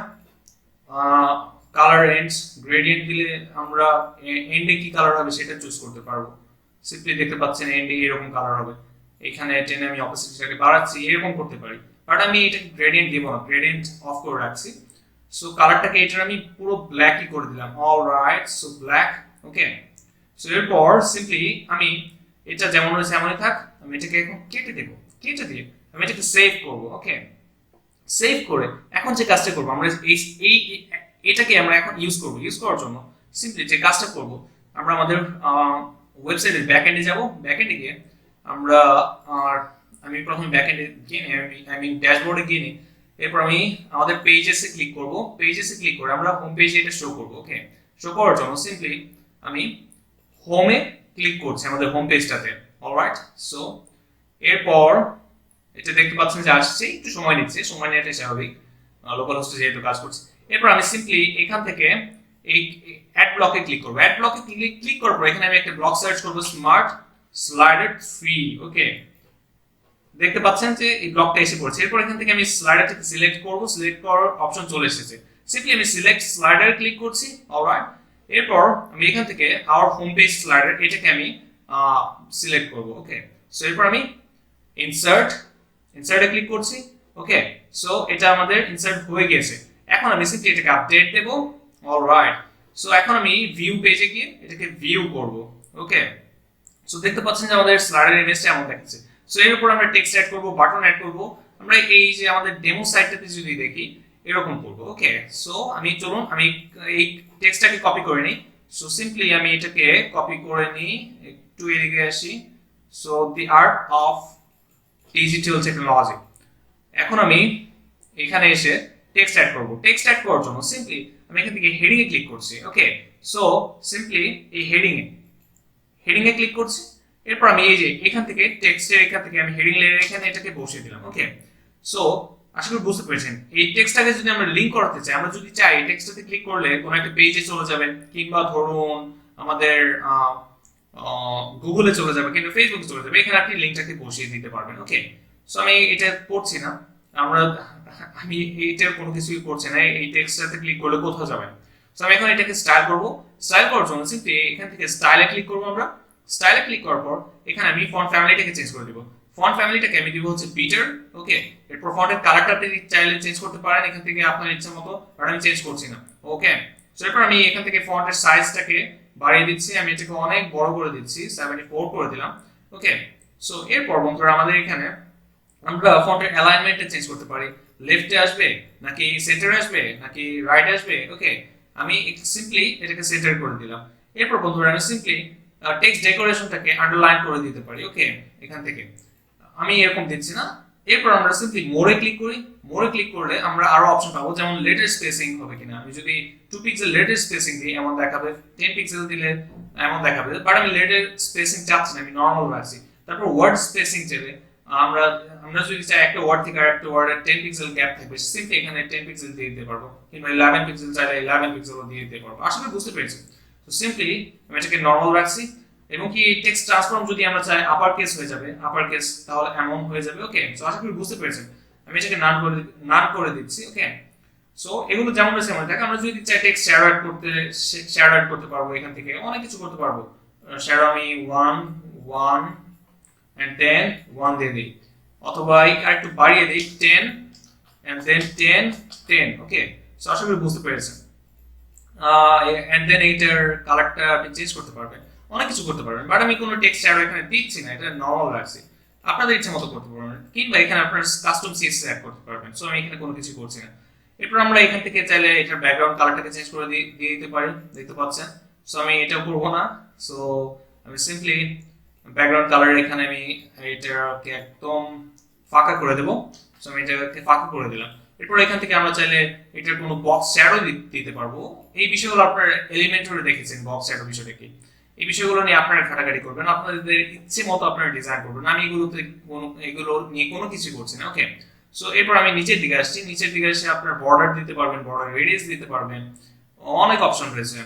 কালার এন্ডস, গ্রেডিয়েন্ট দিলে আমরা এন্ডে কি কালার হবে সেটা চুজ করতে পারবো। সিম্পলি দেখতে পাচ্ছেন এন্ডে এরকম কালার হবে। এখানে টেনে আমি অপোজিটটাকে বাড়াচ্ছি, এরকম করতে পারি, বাট আমি এটা গ্রেডিয়েন্ট দিব না, গ্রেডিয়েন্ট অফ করে রাখছি। সো কালারটাকে এটার আমি পুরো ব্ল্যাকই করে দিলাম। Alright, so black. Okay, so এরপর সিম্পলি আমি এটা যেমন হয়েছে এমনই থাক, আমি এটাকে এখন কেটে দেবো। কেটে দিয়ে আমি এটাকে সেভ করব। ওকে, সেভ করে এখন যে কাজটা করব আমরা এই এটাকে আমরা এখন ইউজ করব। ইউজ করার জন্য সিম্পলি যে কাজটা করব, আমরা আমাদের ওয়েবসাইটের ব্যাকএন্ডে যাব। ব্যাকএন্ডে গিয়ে আমরা আমি প্রথমে ব্যাকএন্ডে গিয়ে আমি ড্যাশবোর্ডে গিয়ে নিই। এরপর আমি আমাদের পেজেসে ক্লিক করব। পেজেসে ক্লিক করে আমরা হোম পেজে এটা শো করব। ওকে, শো করার জন্য সিম্পলি আমি হোমে ক্লিক করছি, আমাদের হোম পেজটাতে। অলরাইট, সো এরপর এটা দেখতে পাচ্ছেন যে আসছে, একটু সময় নিচ্ছে, সময় নেওয়াটাই স্বাভাবিক, লোকাল হোস্টে যেহেতু কাজ করছে। এরপর আমি সিম্পলি এখান থেকে এই অ্যাড ব্লকে ক্লিক করব। অ্যাড ব্লকে ক্লিক করার পর এখানে আমি একটা ব্লক সার্চ করব, স্মার্ট স্লাইডার 3। ওকে, দেখতে পাচ্ছেন যে এই ব্লকটা এসে পড়ছে। এরপর এখান থেকে আমি স্লাইডারটাকে সিলেক্ট করব। সিলেক্ট করার অপশন চলে এসেছে। সিম্পলি আমি সিলেক্ট স্লাইডার ক্লিক করছি। অলরাইট, এরপর আমি এখান থেকে আওয়ার হোম পেজ স্লাইডার এটাকে আমি সিলেক্ট করব। ওকে, সো এরপর আমি ইনসার্টে ক্লিক করছি। ওকে, সো এটা আমাদের ইনসার্ট হয়ে গেছে। এখন আমি সিম্পলি এটাকে আপডেট দেব। অলরাইট, সো এখন আমি ভিউ পেজে গিয়ে এটাকে ভিউ করব। ওকে, সো দেখতে পাচ্ছেন যে আমাদের স্লাইডার ইমেজটা এমন দেখাচ্ছে। সো এর উপর আমরা টেক্সট অ্যাড করব, বাটন অ্যাড করব। আমরা এই যে আমাদের ডেমো সাইটটাতে যদি দেখি এরকম করব। ওকে, সো চলুন আমি এই টেক্সটটাকে কপি করে নিই। সো সিম্পলি আমি এটাকে কপি করে নিই, একটু এদিকে আসি। So the art of digital technology. এখন আমি এখানে এসে টেক্সট অ্যাড করব। টেক্সট অ্যাড করার জন্য সিম্পলি আমি এখান থেকে হেডিং এ ক্লিক করছি। ওকে, সো সিম্পলি এই হেডিং এ ক্লিক করছি। এরপর আমি এই যে এখান থেকে টেক্সটের এখান থেকে আমি হেডিং লেয়ার এখানে এটাকে বসিয়ে দিলাম। ওকে, সো আশা করি বুঝতে পেরেছেন। এই টেক্সটটাকে যদি আমরা লিংক করাতে চাই, আমরা যদি চাই টেক্সটটাতে ক্লিক করলে কোনো একটা পেজে চলে যাবে, কিংবা ধরুন আমাদের গুগলে চলে যাবে, কিংবা ফেসবুকে চলে যাবে, এখানে আপনি লিংকটাকে বসিয়ে দিতে পারবেন। ওকে, সো আমি এটা করছি না, আমি এইটার কোনো কিছুই করছি না। এই টেক্সটটাতে ক্লিক করলে কোথাও যাবে। সো আমি এখন এটাকে স্টাইল করব। স্টাইল করার জন্য সিম্পলি এখান থেকে স্টাইলে ক্লিক করব। আমরা স্টাইলে ক্লিক করার পর এখানে আমি ফন্ট ফ্যামিলিটাকে চেঞ্জ করে দিব। ফন্ট ফ্যামিলিটাকে আমি দিব হচ্ছে পিটার। ওকে, এরপর ফন্টের কালারটা আপনি চাইলে চেঞ্জ করতে পারেন এখান থেকে আপনার ইচ্ছা মতো, বাট আমি চেঞ্জ করছি না। ওকে, সো এরপর আমি এখান থেকে ফন্টের সাইজটাকে বাড়িয়ে দিচ্ছি। আমি এটাকে অনেক বড় করে দিচ্ছি, 74 করে দিলাম। ওকে, সো এরপর বন্ধুরা আমাদের এখানে আমরা ফন্টের অ্যালাইনমেন্টটা চেঞ্জ করতে পারি। লেফটে আসবে নাকি সেন্টারে আসবে নাকি রাইটে আসবে। ওকে, আমি সিম্পলি এটাকে সেন্টার করে দিলাম। এরপর বন্ধুরা আমি সিম্পলি টেক্সট ডেকোরেশনটাকে আন্ডারলাইন করে দিতে পারি। ওকে, এখান থেকে আমি এরকম দিচ্ছি না। এরপর আমরা সিম্পলি মোরে ক্লিক করি। মোরে ক্লিক করলে আমরা আরো অপশন পাবো, যেমন লেটার স্পেসিং হবে কিনা। আমি যদি 2 পিক্সেল লেটার স্পেসিং দিই এমন দেখাবে, 10 পিক্সেল দিলে এমন দেখাবে, বাট আমি লেটার স্পেসিং চাচ্ছি না, আমি নরমাল রাখছি। তারপর ওয়ার্ড স্পেসিং চাইলে আমরা আমরা যদি চাই একটা ওয়ার্ড থেকে আরেকটা ওয়ার্ডের 10 পিক্সেল গ্যাপ থাকবে, সিম্পলি এখানে 10 পিক্সেল দিয়ে দিতে পারবো, কিংবা 11 পিক্সেল চাইলে 11 পিক্সেলও দিয়ে দিতে পারবো। আশা করি বুঝতে পেরেছেন। তো সিম্পলি আমি এটাকে নরমাল রাখছি। এবং কি টেক্সট ট্রান্সফর্ম যদি আমরা চাই আপার কেস হয়ে যাবে, আপার কেস তাহলে এমন হয়ে যাবে। ওকে, সো আশা করি বুঝতে পেরেছেন। আমি এটাকে নান করে দিচ্ছি। ওকে, সো এগুলো যেমন রয়েছে এমন থাকে। আমরা যদি চাই টেক্সট শ্যাডো অ্যাড করতে পারবো, এখান থেকে অনেক কিছু করতে পারবো। শ্যাডো আমি 1 1 and 10 1 দিয়ে দিই, অথবা আরেকটু বাড়িয়ে দিই 10 and then 10 10। ওকে, সো আশা করি বুঝতে পেরেছেন। and then এইটার কালারটা আপনি চেঞ্জ করতে পারবেন, অনেক কিছু করতে পারবেন, বাট আমি কোনো টেক্সট শ্যাডো এখানে দিচ্ছি না, এটা নরমাল রাখছি। আপনাদের ইচ্ছা মতো করতে পারবেন, কিংবা এখানে আপনার কাস্টম সিএসএস অ্যাড করতে পারবেন। সো আমি এখানে কোনো কিছু করছি না। এরপর আমরা এখান থেকে চাইলে এটার ব্যাকগ্রাউন্ড কালারটাকে চেঞ্জ করে দিয়ে দিতে পারি, দেখতে পাচ্ছেন। সো আমি এটা করব না। সো আমি সিম্পলি ব্যাকগ্রাউন্ড কালার এখানে আমি এটাকে একদম ফাঁকা করে দেব। সো আমি এটাকে ফাঁকা করে দিলাম। এরপর এখান থেকে আমরা চাইলে এটার কোনো বক্স শ্যাডো দিতে পারবো। এই বিষয়গুলো আপনার এলিমেন্টরে দেখেছেন, বক্স শ্যাডো বিষয়টা কি। এই বিষয়গুলো নিয়ে আপনারা ঘাটাঘাটি করবেন, আপনাদের ইচ্ছে মতো আপনারা ডিজাইন করবেন। আমি এগুলো নিয়ে কোনো কিছু করছি না। ওকে, সো এরপর আমি নিচের দিকে আসছি। নিচের দিকে এসে আপনার বর্ডার দিতে পারবেন, বর্ডার রেডিয়াস দিতে পারবেন, অনেক অপশন রয়েছে।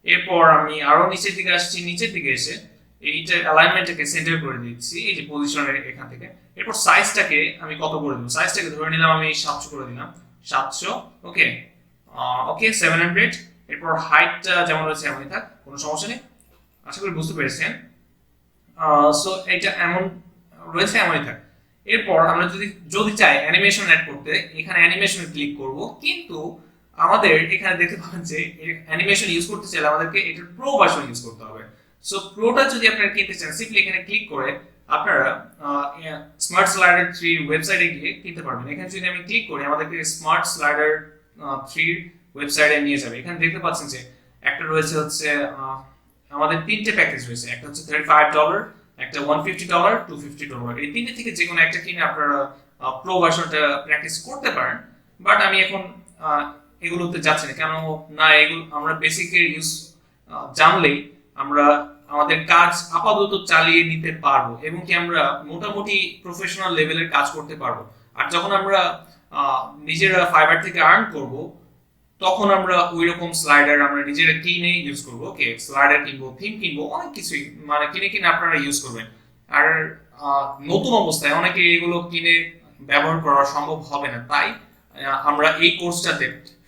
এরপর আমি আরো নিচের দিকে আসছি। নিচের দিকে এসে এইটা অ্যালাইনমেন্টটাকে সেন্টার করে দিচ্ছি, এই যে পজিশনের এখান থেকে। এরপর সাইজটাকে আমি কত করে দেব, সাইজটাকে ধরে নিলাম আমি 700 করে দিলাম, 700। ওকে, ওকে 700। এরপর হাইটটা যেমন রয়েছে এমনই থাক, কোনো সমস্যা নেই। আশা করি বুঝতে পেরেছেন। সো এটা এমন রয়েছে এমনই থাক। এরপর আমরা যদি চাই অ্যানিমেশন অ্যাড করতে, এখানে অ্যানিমেশনে ক্লিক করব, কিন্তু আমাদের এখানে দেখতে পাবেন যে অ্যানিমেশন ইউজ করতে চাইলে আমাদেরকে এটার প্রো ভার্সন ইউজ করতে হবে। সো প্রোটা যদি আপনারা কিনতে চান, সিম্পলি এখানে ক্লিক করে আপনারা স্মার্ট স্লাইডার 3 ওয়েবসাইটে গিয়ে কিনতে পারবেন। এখানে যদি আমি ক্লিক করি আমাদেরকে স্মার্ট স্লাইডার 3 ওয়েবসাইটে নিয়ে যাবে। এখানে দেখতে পাচ্ছেন যে একটা রয়েছে হচ্ছে আমাদের 3টে প্যাকেজ রয়েছে, একটা হচ্ছে $35, একটা $150, $250। এই তিনটে থেকে যে কোনো একটা কিনে আপনারা প্রো ভার্সনটা প্র্যাকটিস করতে পারেন। বাট আমি এখন এগুলোতে যাচ্ছি না, কেন না এগুলো আমরা বেসিকের ইউজ জানলেই আমরা আমাদের কাজ আপাতত চালিয়ে নিতে পারবো, এবং কি আমরা মোটামুটি প্রফেশনাল লেভেলের কাজ করতে পারবো। আর যখন আমরা নিজেরা ফাইবার থেকে আর্ন করব, তখন আমরা ওই রকম স্লাইডার আমরা নিজেরা কিনে ইউজ করবো। ওকে, স্লাইডার কিনবো, থিম কিনবো, অনেক কিছুই মানে কিনে আপনারা ইউজ করবেন। আর নতুন অবস্থায় অনেকে এগুলো কিনে ব্যবহার করা সম্ভব হবে না, তাই আমরা এই কোর্সটাতে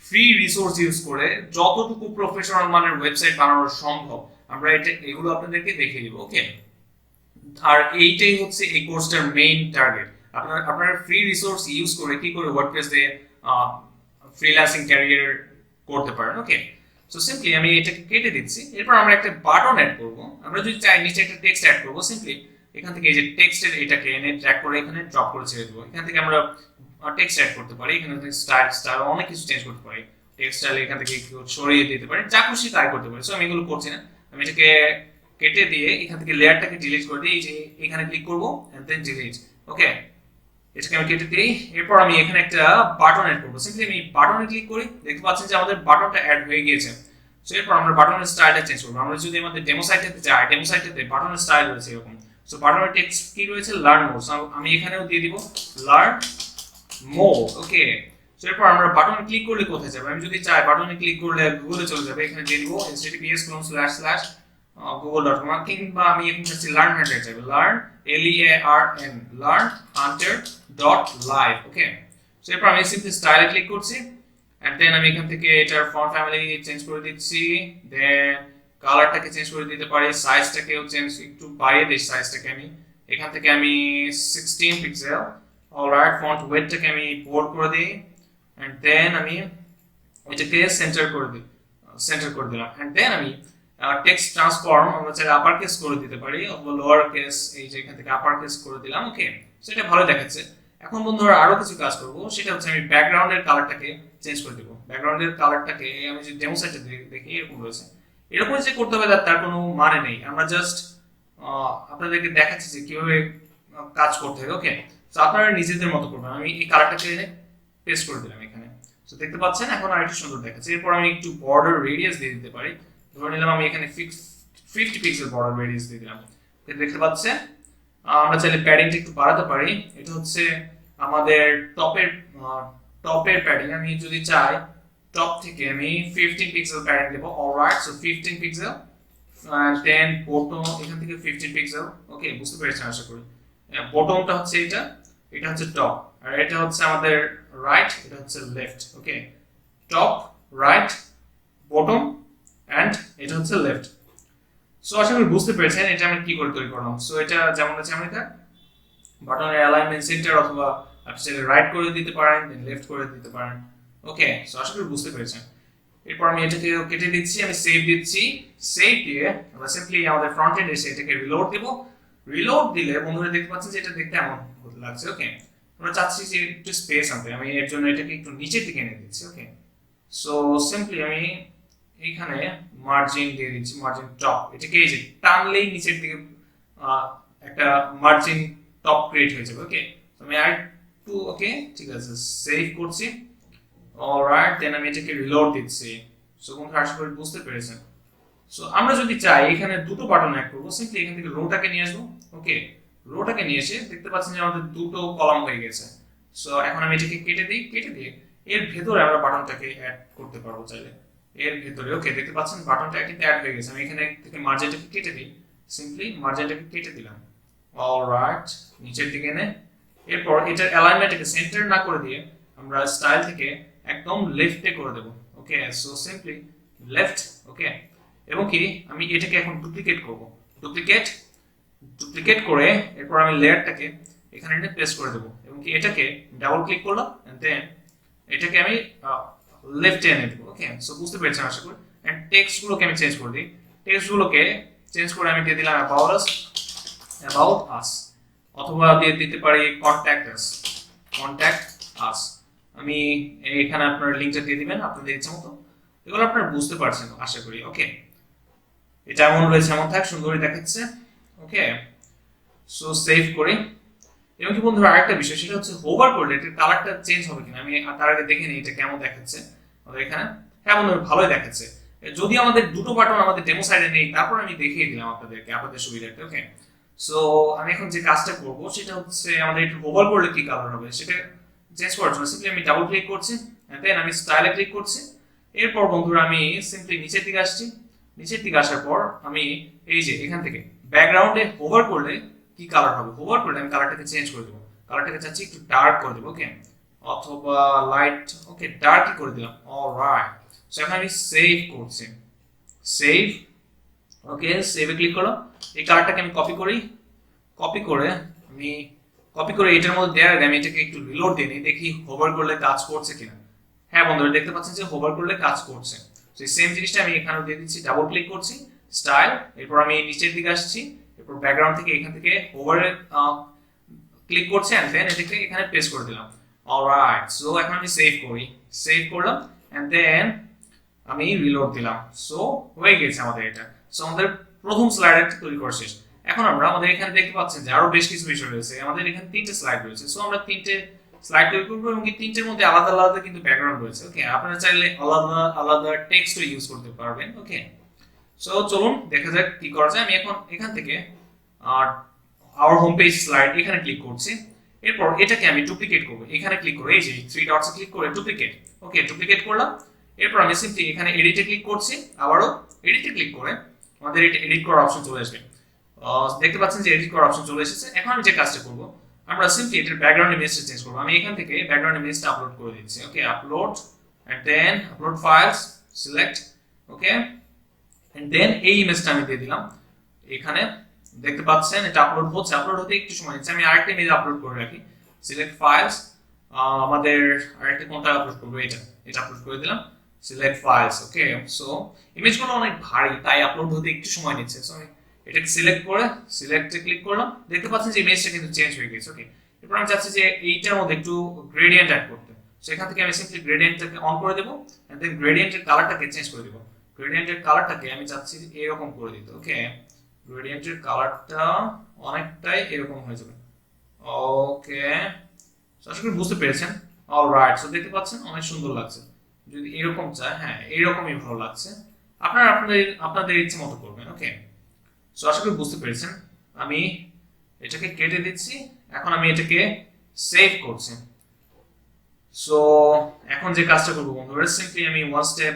ফ্রি রিসোর্স ইউজ করে যতটুকু প্রফেশনাল মানের ওয়েবসাইট বানানো সম্ভব আমরা এগুলো আপনাদেরকে দেখিয়ে দিব। ওকে, আর এইটাই হচ্ছে এই কোর্সটার মেইন টার্গেট। আপনারা ফ্রি রিসোর্স ইউজ করে কি করে ওয়ার্ডপ্রেস দিয়ে ফ্রিল্যান্সিং ক্যারিয়ার করতে পারেন। ওকে, সো সিম্পলি আমি এটাকে কেটে দিচ্ছি। এরপর আমরা একটা বাটন অ্যাড করব। আমরা যদি চাই নিচে একটা টেক্সট অ্যাড করব, সিম্পলি এখান থেকে এই যে টেক্সটের এটাকে এনে ড্র্যাগ করে এখানে ড্রপ করে ছেড়ে দেবো। এখান থেকে আমরা টেক্সট অ্যাড করতে পারি, এখানে থেকে স্টাইল অনেক কিছু চেঞ্জ করতে পারি। টেক্সট স্টাইল এখান থেকে সরিয়ে দিতে পারি, যা খুশি তাই করতে পারি। সো আমি এগুলো করছি না, আমি এটাকে কেটে দিয়ে এখান থেকে লেয়ারটাকে ডিলিট করে দিই। এই যে এখানে ক্লিক করব এন্ড দেন ডিলিট। ওকে, এটাকে আমি কেটে দিই। এরপর আমি এখানে একটা বাটন অ্যাড করবো। সিম্পলি আমি বাটনে ক্লিক করি, দেখতে পাচ্ছেন যে আমাদের বাটনটা অ্যাড হয়ে গিয়েছে। সো এরপর আমরা বাটনের স্টাইলটা চেঞ্জ করবো। আমরা যদি আমাদের ডেমো সাইটটাতে যাই, ডেমো সাইটটাতে বাটনের স্টাইল রয়েছে এরকম। সো বাটনের টেক্সট কি রয়েছে, লার্ন মোর। সো আমি এখানেও দিয়ে দিব লার্ন মোর। ওকে, সো এরপর আমরা বাটনে ক্লিক করলে কোথায় যাবে? আমি যদি চাই বাটনে ক্লিক করলে গুগলে চলে যাবে। এখানে দিয়ে দিব https:// কিংবা আমি এখানে চাচ্ছি লার্ন হান্টার যাবে, learn LEARN learn hunter dot live. Okay, so এরপর আমি সিম্পলি স্টাইলে ক্লিক করছি এন্ড দেন আমি এখান থেকে এটার ফন্ট ফ্যামিলি চেঞ্জ করে দিচ্ছি, দেন কালারটাকে চেঞ্জ করে দিতে পারি, সাইজটাকেও চেঞ্জ একটু বাড়িয়ে দিই সাইজটাকে। আমি এখান থেকে আমি 16 পিক্সেল। অলরাইট, ফন্ট ওয়েটটাকে আমি বোল্ড করে দিই এন্ড দেন আমি এটাকে সেন্টার করে দিলাম এন্ড দেন আমি টেক্সট ট্রান্সফর্ম আমরা চাইলে আপার কেস করে দিতে পারি অথবা লোয়ার কেস, এই যে এখান থেকে আপার কেস করে দিলাম। ওকে, সেটা ভালো দেখাচ্ছে। এখন বন্ধুরা আরো কিছু কাজ করব, সেটা হচ্ছে আমি ব্যাকগ্রাউন্ডের কালারটাকে চেঞ্জ করে দেব। ব্যাকগ্রাউন্ডের কালারটাকে আমি যদি ডেমো সাইটে দেখি এরকম রয়েছে। এরকম যে করতে হবে তার কোনো মানে নেই, আমরা জাস্ট আপনাদেরকে দেখাচ্ছি যে কিভাবে কাজ করতে হবে। ওকে, তো আপনারা নিজেদের মতো করবেন। আমি এই কালারটাকে পেস্ট করে দিলাম এখানে। তো দেখতে পাচ্ছেন এখন আরেকটু সুন্দর দেখাচ্ছে। এরপর আমি একটু বর্ডার রেডিয়াস দিয়ে দিতে পারি। ধরে নিলাম আমি এখানে 50 পিক্সেল বর্ডার রেডিয়াস দিয়ে দিলাম। দেখতে পাচ্ছেন আমরা চাইলে প্যাডিংটা একটু বাড়াতে পারি। এটা হচ্ছে আমাদের টপের প্যাডিং। আমি যদি চাই টপ থেকে আমি 15 পিক্সেল প্যাডিং দেব। Alright, so 15 pixel and then bottom এখান থেকে 15 পিক্সেল। ওকে, বুঝতে পেরেছেন আশা করি। বটমটা হচ্ছে এটা হচ্ছে টপ, আর এটা হচ্ছে আমাদের রাইট, এটা হচ্ছে left. Okay, top, right, bottom and এটা হচ্ছে লেফট। সো আশা করি বুঝতে পেরেছেন এটা আমি কি করে তৈরি করলাম। সো এটা যেমন আছে আমরা এটা বাটনের অ্যালাইনমেন্ট সেন্টার অথবা আপনি চাইলে রাইট করে দিতে পারেন, দেন লেফট করে দিতে পারেন। ওকে, সো আশা করি বুঝতে পেরেছেন। এরপর আমি এটাকে কেটে দিচ্ছি, আমি সেভ দিচ্ছি। সেভ দিয়ে আমরা সিম্পলি আমাদের ফ্রন্ট এন্ড এসে এটাকে রিলোড দেব। রিলোড দিলে বন্ধুরা দেখতে পাচ্ছেন যে এটা দেখতে এমন লাগছে। ওকে, আমরা চাচ্ছি যে একটু স্পেস আনতে, আমি এর জন্য এটাকে একটু নিচের দিকে এনে দিচ্ছি। ওকে, সো সিম্পলি আমি এইখানে মার্জিন দিয়ে দিচ্ছি, মার্জিন টপ। এটাকে এই যে টানলেই নিচের দিকে একটা মার্জিন টপ ক্রিয়েট হয়ে যাবে। ওকে, আমি আর একটু ওকে ঠিক আছে সেভ করছি। অলরাইট, দেন আমি এটাকে রিলোড দিচ্ছি। সো বন্ধুরা আশা করি বুঝতে পেরেছেন। সো আমরা যদি চাই এখানে দুটো বাটন অ্যাড করব, সিম্পলি এখান থেকে রোটাকে নিয়ে আসবো। ওকে, রোটাকে নিয়ে এসে দেখতে পাচ্ছেন যে আমাদের দুটো কলাম হয়ে গেছে। সো এখন আমি এটাকে কেটে দিয়ে এর ভেতরে আমরা বাটনটাকে অ্যাড করতে পারবো চাইলে এর ভেতরে। ওকে, দেখতে পাচ্ছেন বাটনটা কিন্তু অ্যাড হয়ে গেছে। আমি এখানে থেকে মার্জিনটাকে কেটে দিই, সিম্পলি মার্জিনটাকে কেটে দিলাম। অলরাইট, নিচের দিকে এনে এরপর এটার অ্যালাইনমেন্টটাকে সেন্টার না করে দিয়ে আমরা স্টাইল থেকে একদম লেফটে করে দেব। ওকে, সো সিম্পলি লেফট। ওকে, এবং কি আমি এটাকে এখন ডুপ্লিকেট করব। ডুপ্লিকেট করে এরপর আমি লেয়ারটাকে এখানে এনে পেস্ট করে দেব এবং কি এটাকে ডাবল ক্লিক করলাম এন্ড দেন এটাকে আমি লেফটে এনে দেব। ওকে, সো বুঝতে পেরেছেন আশা করি। এন্ড টেক্সটগুলোকে আমি চেঞ্জ করে দিই। টেক্সটগুলোকে চেঞ্জ করে আমি দিয়ে দিলাম অ্যাবাউট আস অথবা দিয়ে দিতে পারি কন্ট্যাক্ট আস। আমি এখানে আপনার লিংকটা দিয়ে দিবেন আপনাদের ইচ্ছা মতো। এগুলো আপনারা বুঝতে পারছেন আশা করি। ওকে, এটা এমন রয়েছে, এমন থাক, সুন্দরই দেখাচ্ছে। ওকে, সো সেভ করি। এবং কি বন্ধুরা আরেকটা বিষয়, সেটা হচ্ছে হোভার করলে এটার কালারটা চেঞ্জ হবে কিনা আমি তার আগে দেখে নিই এটা কেমন দেখাচ্ছে আমাদের এখানে। হ্যাঁ বন্ধুরা, ভালোই দেখাচ্ছে। যদি আমাদের দুটো বাটন আমাদের ডেমো সাইডে নেই তারপর আমি দেখিয়ে দিলাম আপনাদেরকে আপনাদের সুবিধার্থে। ওকে, সো আমি এখন যে কাজটা করব সেটা হচ্ছে আমাদের একটু হোভার করলে কি কালার হবে সেটা চেঞ্জ করার জন্য সিম্পলি আমি ডাবল ক্লিক করছি এন্ড দেন আমি স্টাইলে ক্লিক করছি। এরপর বন্ধুরা আমি সিম্পলি নিচের দিকে আসছি। নিচের দিকে আসার পর আমি এই যে এখান থেকে ব্যাকগ্রাউন্ডে হোভার করলে কি কালার হবে, হোভার করলে আমি কালারটাকে চেঞ্জ করে দেবো। কালারটাকে চাচ্ছি একটু ডার্ক করে দেবো। ওকে, অথবা লাইট। ওকে, ডার্কই করে দিলাম। অলরাইট, সো এখন আমি সেভ করছি। সেভ। ওকে, সেভে ক্লিক করো। এই কালারটাকে আমি কপি করে এটার মধ্যে দেওয়ার আগে আমি এটাকে একটু রিলোড দিয়ে নিই, দেখি হোভার করলে কাজ করছে কিনা। হ্যাঁ বন্ধুরা, দেখতে পাচ্ছেন যে হোভার করলে কাজ করছে। সেই সেম জিনিসটা আমি এখানেও দিয়ে দিচ্ছি, ডাবল ক্লিক করছি, স্টাইল, এরপর আমি নিচের দিকে আসছি, এরপর ব্যাকগ্রাউন্ড থেকে এখান থেকে হোভারে ক্লিক করছি এন্ড দেন এটাকে এখানে পেস্ট করে দিলাম। অলরাইট, সো এখন আমি সেভ করলাম এন্ড দেন আমি রিলোড দিলাম। সো হয়ে গেছে আমাদের এটা। সো আমাদের প্রথম স্লাইডারটা তৈরি করা শেষ। এখন আমরা আমাদের এখানে দেখতে পাচ্ছেন যে আরো বেশ কিছু বিষয় রয়েছে, আমাদের এখানে 3টে স্লাইড রয়েছে। সো আমরা 3টে স্লাইড তৈরি করবো এবং এই 3টের মধ্যে আলাদা আলাদা কিন্তু ব্যাকগ্রাউন্ড রয়েছে। ওকে, আপনারা চাইলে আলাদা আলাদা টেক্সটও ইউজ করতে পারবেন। ওকে, সো চলুন দেখা যাক কি করা যায়। আমি এখন এখান থেকে আওয়ার হোম পেজ স্লাইড এখানে ক্লিক করছি। এরপর এটাকে আমি ডুপ্লিকেট করব, এখানে ক্লিক করে এই যে 3 ডটসে ক্লিক করে ডুপ্লিকেট। ওকে, ডুপ্লিকেট করলাম। এরপর আমি সিম্পলি এখানে এডিটে ক্লিক করছি, আবারও এডিটে ক্লিক করে আমাদের এটা এডিট করার অপশন চলে আসবে। দেখতে পাচ্ছেন যে এডিট করার অপশন চলে এসেছে। এখন আমি যে কাজটা করব, আমরা সিম্পলি এটার ব্যাকগ্রাউন্ড ইমেজটা চেঞ্জ করব। আমি এখান থেকে ব্যাকগ্রাউন্ড ইমেজটা আপলোড করে দিচ্ছি। Okay, upload and then upload files, select. Okay, and then এই ইমেজটা আমি দিয়ে দিলাম এখানে। দেখতে পাচ্ছেন এটা আপলোড হচ্ছে, আপলোড হতে একটু সময় নিচ্ছে। আমি আরেকটা ইমেজ আপলোড করে রাখি, সিলেক্ট ফাইলস। আমাদের আরেকটা কোনটা আপলোড করব, এটা আপলোড করে দিলাম, সিলেক্ট ফাইলস। ওকে, সো ইমেজগুলো অনেক ভারী তাই আপলোড হতে একটু সময় নিচ্ছে। সো আমি এটাকে সিলেক্ট করে সিলেক্টে ক্লিক করলাম। দেখতে পাচ্ছেন যে ইমেজটা কিন্তু চেঞ্জ হয়ে গেছে। ওকে, এরপর আমি চাচ্ছি যে এইটার মধ্যে একটু গ্রেডিয়েন্ট অ্যাড করতে। সো এখান থেকে আমি সিম্পলি গ্রেডিয়েন্টটাকে অন করে দেব এন্ড দেন গ্রেডিয়েন্টের কালারটাকে চেঞ্জ করে দেব। গ্রেডিয়েন্টের কালারটাকে আমি চাচ্ছি এরকম করে দিতে। ওকে, গ্রেডিয়েন্টের কালারটা অনেকটাই এরকম হয়ে যাবে। ওকে, সো আশা করি বুঝতে পেরেছেন। অলরাইট, সো দেখতে পাচ্ছেন অনেক সুন্দর লাগছে। যদি এরকম চাই, হ্যাঁ এরকমই ভালো লাগছে। আপনারা আপনাদের ইচ্ছে মতো করবেন। ওকে, সো আশা করি বুঝতে পেরেছেন। আমি এটাকে কেটে দিচ্ছি, এখন আমি এটাকে সেভ করছি। সো এখন যে কাজটা করব বন্ধুরা, সিম্পলি আমি ওয়ান স্টেপ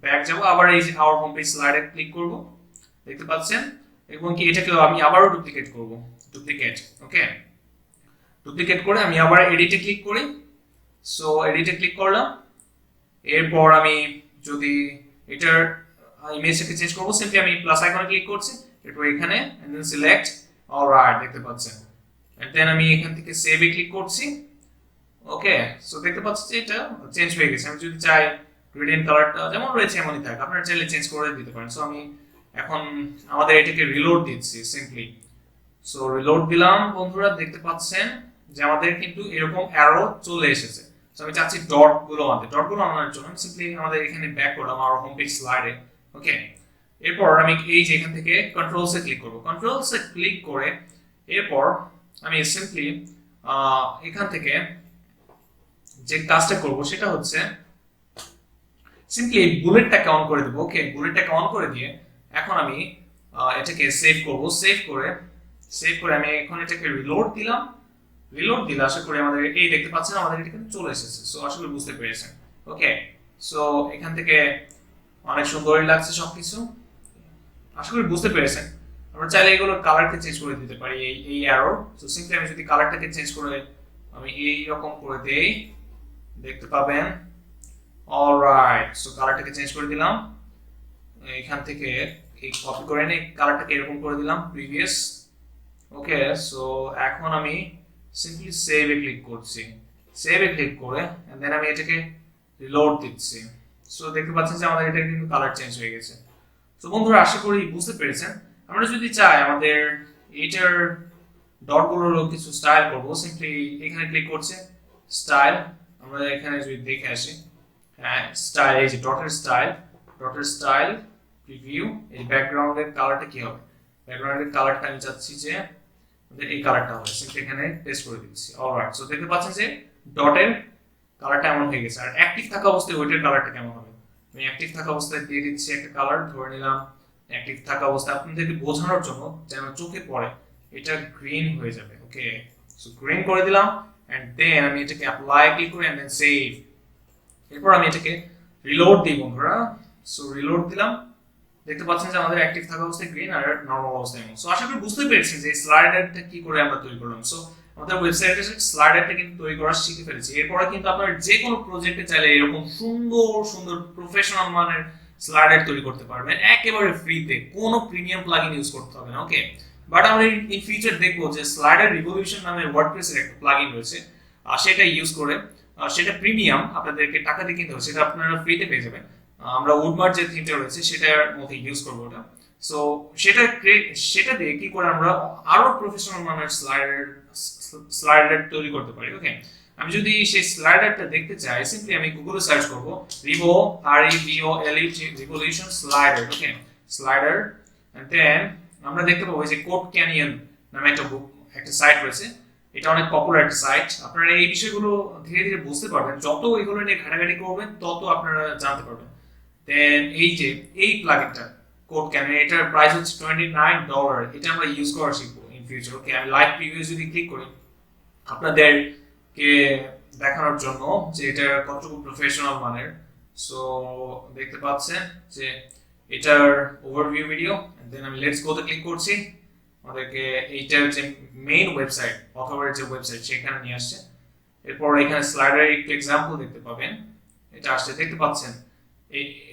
ব্যাক যাব, আবার এই যে আওয়ার হোম পেজ স্লাইডে ক্লিক করব। দেখতে পাচ্ছেন, এবং কি এটাকে আমি আবারও ডুপ্লিকেট করব, ডুপ্লিকেট। ওকে, ডুপ্লিকেট করে আমি আবার এডিটে ক্লিক করি। সো এডিটে ক্লিক করলাম। এরপর আমি যদি এটার ইমেজটাকে চেঞ্জ করব, সিম্পলি আমি প্লাস আইকনে ক্লিক করছি, এরপর এখানে এন্ড দেন সিলেক্ট। অলরাইট, দেখতে পাচ্ছেন। এন্ড দেন আমি এখান থেকে সেভে ক্লিক করছি। ওকে, সো দেখতে পাচ্ছেন যে এটা চেঞ্জ হয়ে গেছে। আমি যদি চাই গ্রেডিয়েন্ট কালারটা যেমন রয়েছে এমনই থাকে, আপনারা চাইলে চেঞ্জ করে দিতে পারেন। সো আমি এখন আমাদের এটাকে রিলোড দিচ্ছি সিম্পলি। সো রিলোড দিলাম বন্ধুরা, দেখতে পাচ্ছেন যে আমাদের কিন্তু এরকম অ্যারো চলে এসেছে। সো আমি চাচ্ছি ডটগুলো আনার জন্য সিম্পলি আমাদের এখানে ব্যাক করলাম আমার হোম পেজ স্লাইডে। ওকে, এরপর আমি এই যে এখান থেকে কন্ট্রোলসে ক্লিক করব। কন্ট্রোলসে ক্লিক করে এরপর আমি সিম্পলি এখান থেকে যে কাজটা করব সেটা হচ্ছে সিম্পলি এই বুলেটটাকে অন করে দেব। ওকে, বুলেটটাকে অন করে দিয়ে এখন আমি এটাকে সেভ করব। সেভ করে আমি এখন এটাকে রিলোড দিলাম। রিলোড দিলে আশা করি আমাদের এই দেখতে পাচ্ছেন আমাদের এটা কিন্তু চলে এসেছে। সো আশা করি বুঝতে পেরেছেন। ওকে, সো এখান থেকে অনেক সুন্দরই লাগছে সবকিছু, আশা করি বুঝতে পেরেছেন। আমরা চাইলে এগুলোর কালারকে চেঞ্জ করে দিতে পারি, এই অ্যারো। সো সিম্পলি আমি যদি কালারটাকে চেঞ্জ করে আমি এই রকম করে দেই, দেখতে পাবেন। অলরাইট, সো কালারটাকে চেঞ্জ করে দিলাম। এখান থেকে এই কপি করে নিয়ে কালারটাকে এরকম করে দিলাম প্রিভিয়াস। ওকে, সো এখন আমি সিম্পলি সেভে ক্লিক করছি। সেভে ক্লিক করে এন্ড দেন আমি এটাকে রিলোড দিচ্ছি। সো দেখতে পাচ্ছেন যে আমাদের এটা কিন্তু কালার চেঞ্জ হয়ে গেছে। সো বন্ধুরা আশা করি বুঝতে পেরেছেন। আমরা যদি চাই আমাদের এইটার ডটগুলোরও কিছু স্টাইল করব, সিম্পলি এখানে ক্লিক করছে স্টাইল। আমরা এখানে যদি দেখে আসি, হ্যাঁ স্টাইল, এই যে ডটের স্টাইল প্রিভিউ। এই ব্যাকগ্রাউন্ডের কালারটা কি হবে, ব্যাকগ্রাউন্ডের কালারটা আমি চাচ্ছি যে এই কালারটা হবে, সিম্পলি এখানে পেস্ট করে দিচ্ছি। অলরাইট, সো দেখতে পাচ্ছেন যে ডটের কালারটা এমন হয়ে গেছে। আর অ্যাক্টিভ থাকা অবস্থায় ওইটার কালারটা কেমন হবে, আমি অ্যাক্টিভ থাকা অবস্থায় দিয়ে দিচ্ছি একটা কালার, ধরে নিলাম অ্যাক্টিভ থাকা অবস্থায় আপনাদেরকে বোঝানোর জন্য যেন চোখে পড়ে, এটা গ্রিন হয়ে যাবে। ওকে, সো গ্রিন করে দিলাম এন্ড দেন আমি এটাকে অ্যাপ্লাই ক্লিক করে এন্ড দেন সেভ। এরপর আমি এটাকে রিলোড দিই বন্ধুরা। সো রিলোড দিলাম, দেখতে পাচ্ছেন যে আমাদের অ্যাক্টিভ থাকা অবস্থায় গ্রিন আর নরমাল অবস্থায় এমন। সো আশা করি বুঝতে পেরেছেন যে স্লাইডারটা কি করে আমরা তৈরি করলাম। সো আমাদের ওয়েবসাইটে স্লাইডারটা কিন্তু তৈরি করা শিখে ফেলেছি। এরপরে কিন্তু আপনারা যে কোনো প্রজেক্টে চাইলে এরকম সুন্দর প্রফেশনাল মানের স্লাইডার তৈরি করতে পারবেন একেবারে ফ্রিতে, কোনো প্রিমিয়াম প্লাগইন ইউজ করতে হবে না। ওকে, বাট আমরা ইন ফিউচার দেখবো যে স্লাইডার রিভলিউশন নামে ওয়ার্ডপ্রেসের একটা প্লাগইন রয়েছে, সেটা ইউজ করে, সেটা প্রিমিয়াম, আপনাদেরকে টাকা দিয়ে কিনতে হবে, সেটা আপনারা ফ্রিতে পেয়ে যাবেন। আমরা উডমার্ট যে থিমটা রয়েছে সেটার মধ্যে ইউজ করবো ওটা। সো সেটা দিয়ে কি করে আমরা আরো প্রফেশনাল মানের স্লাইডার তৈরি করতে পারি। ওকে, আমি যদি সেই স্লাইডারটা দেখতে চাই, সিম্পলি আমি গুগলে সার্চ করব revolution slider. Okay, slider and then আমরা দেখতে পাবো যে কোড ক্যানিয়ন নামে একটা সাইট রয়েছে। এটা অনেক পপুলার একটা সাইট। আপনারা এই বিষয়গুলো ধীরে ধীরে বুঝতে পারবেন, যত এগুলো নিয়ে ঘাটাঘাটি করবেন তত আপনারা জানতে পারবেন। দেন এই প্লাগইনটা কোড ক্যানিয়ন, এটার প্রাইস হচ্ছে $29। এটা আমরা ইউজ করা শিখবো ইন ফিউচার। ওকে, আমি লাইভ প্রিভিউ যদি ক্লিক করি আপনাদেরকে দেখানোর জন্য যে এটা কতটুকু প্রফেশনাল মানের। সো দেখতে পাচ্ছেন যে এটার ওভারভিউ ভিডিও। দেন আমি লেটস গো তে ক্লিক করছি, আমাদেরকে এইটার যে মেইন ওয়েবসাইট অথবা যে ওয়েবসাইট সেখানে নিয়ে আসছে। এরপর এখানে স্লাইডার একটু এক্সাম্পল দেখতে পাবেন, এটা আসছে দেখতে পাচ্ছেন।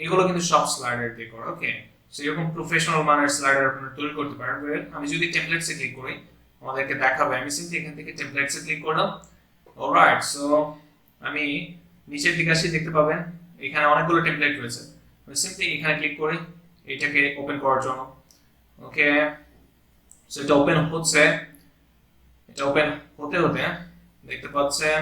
এগুলো কিন্তু সব স্লাইডার দিয়ে করা। ওকে, সো এরকম প্রফেশনাল মানের স্লাইডার আপনারা তৈরি করতে পারবেন। আমি যদি টেমপ্লেটসে ক্লিক করি আমাদেরকে দেখাবে। আমি সিম্পলি এখান থেকে টেমপ্লেটসে ক্লিক করলাম। অলরাইট, সো আমি নিচের দিকে আসি, দেখতে পাবেন এখানে অনেকগুলো টেমপ্লেট রয়েছে। আমি সিম্পলি এখানে ক্লিক করি এটাকে ওপেন করার জন্য। ওকে, সো এটা ওপেন হচ্ছে। এটা ওপেন হতে হতে দেখতে পাচ্ছেন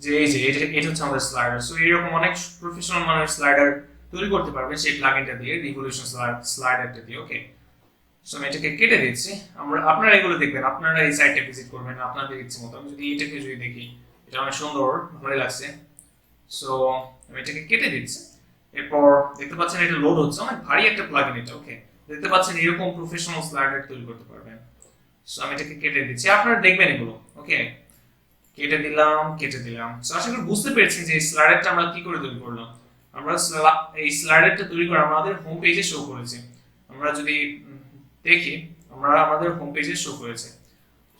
যে এই যে এটা হচ্ছে আমাদের স্লাইডার। সো এরকম অনেক প্রফেশনাল মানের স্লাইডার তৈরি করতে পারবেন সেই প্লাগইনটা দিয়ে, রিভলিউশন স্লাইডারটা দিয়ে। ওকে, সো আমি এটাকে কেটে দিচ্ছি। আপনারা এগুলো দেখবেন, আপনারা এই সাইটটা ভিজিট করবেন আপনাদের ইচ্ছে মতো। আমি যদি এটাকে দেখি, এটা অনেক সুন্দর, ভালো লাগছে। সো আমি এটাকে কেটে দিচ্ছি। এরপর দেখতে পাচ্ছেন এটা লোড হচ্ছে, অনেক ভারী একটা প্লাগইন এটা। ওকে, দেখতে পাচ্ছেন এরকম প্রফেশনাল স্লাইডার তৈরি করতে পারবেন। সো আমি এটাকে কেটে দিচ্ছি, আপনারা দেখবেন এগুলো। ওকে, কেটে দিলাম। সো আশা করি বুঝতে পেরেছেন যে এই স্লাইডারটা আমরা কি করে তৈরি করলাম। আমরা এই স্লাইডারটা তৈরি করে আমাদের হোম পেজে শো করেছে। আমরা যদি দেখি আমাদের হোম পেজে শো করেছে।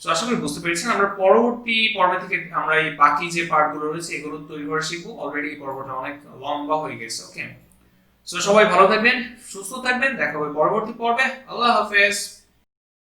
সো আশা করি বুঝতে পেরেছেন। আমরা পরবর্তী পর্ব থেকে আমরা এই বাকি যে পার্টগুলো রয়েছে এগুলো তৈরি করা শিখবো। অলরেডি এই পর্বটা অনেক লম্বা হয়ে গেছে। ওকে, সো সবাই ভালো থাকবেন, সুস্থ থাকবেন, দেখা হবে পরবর্তী পর্বে। আল্লাহ হাফেজ।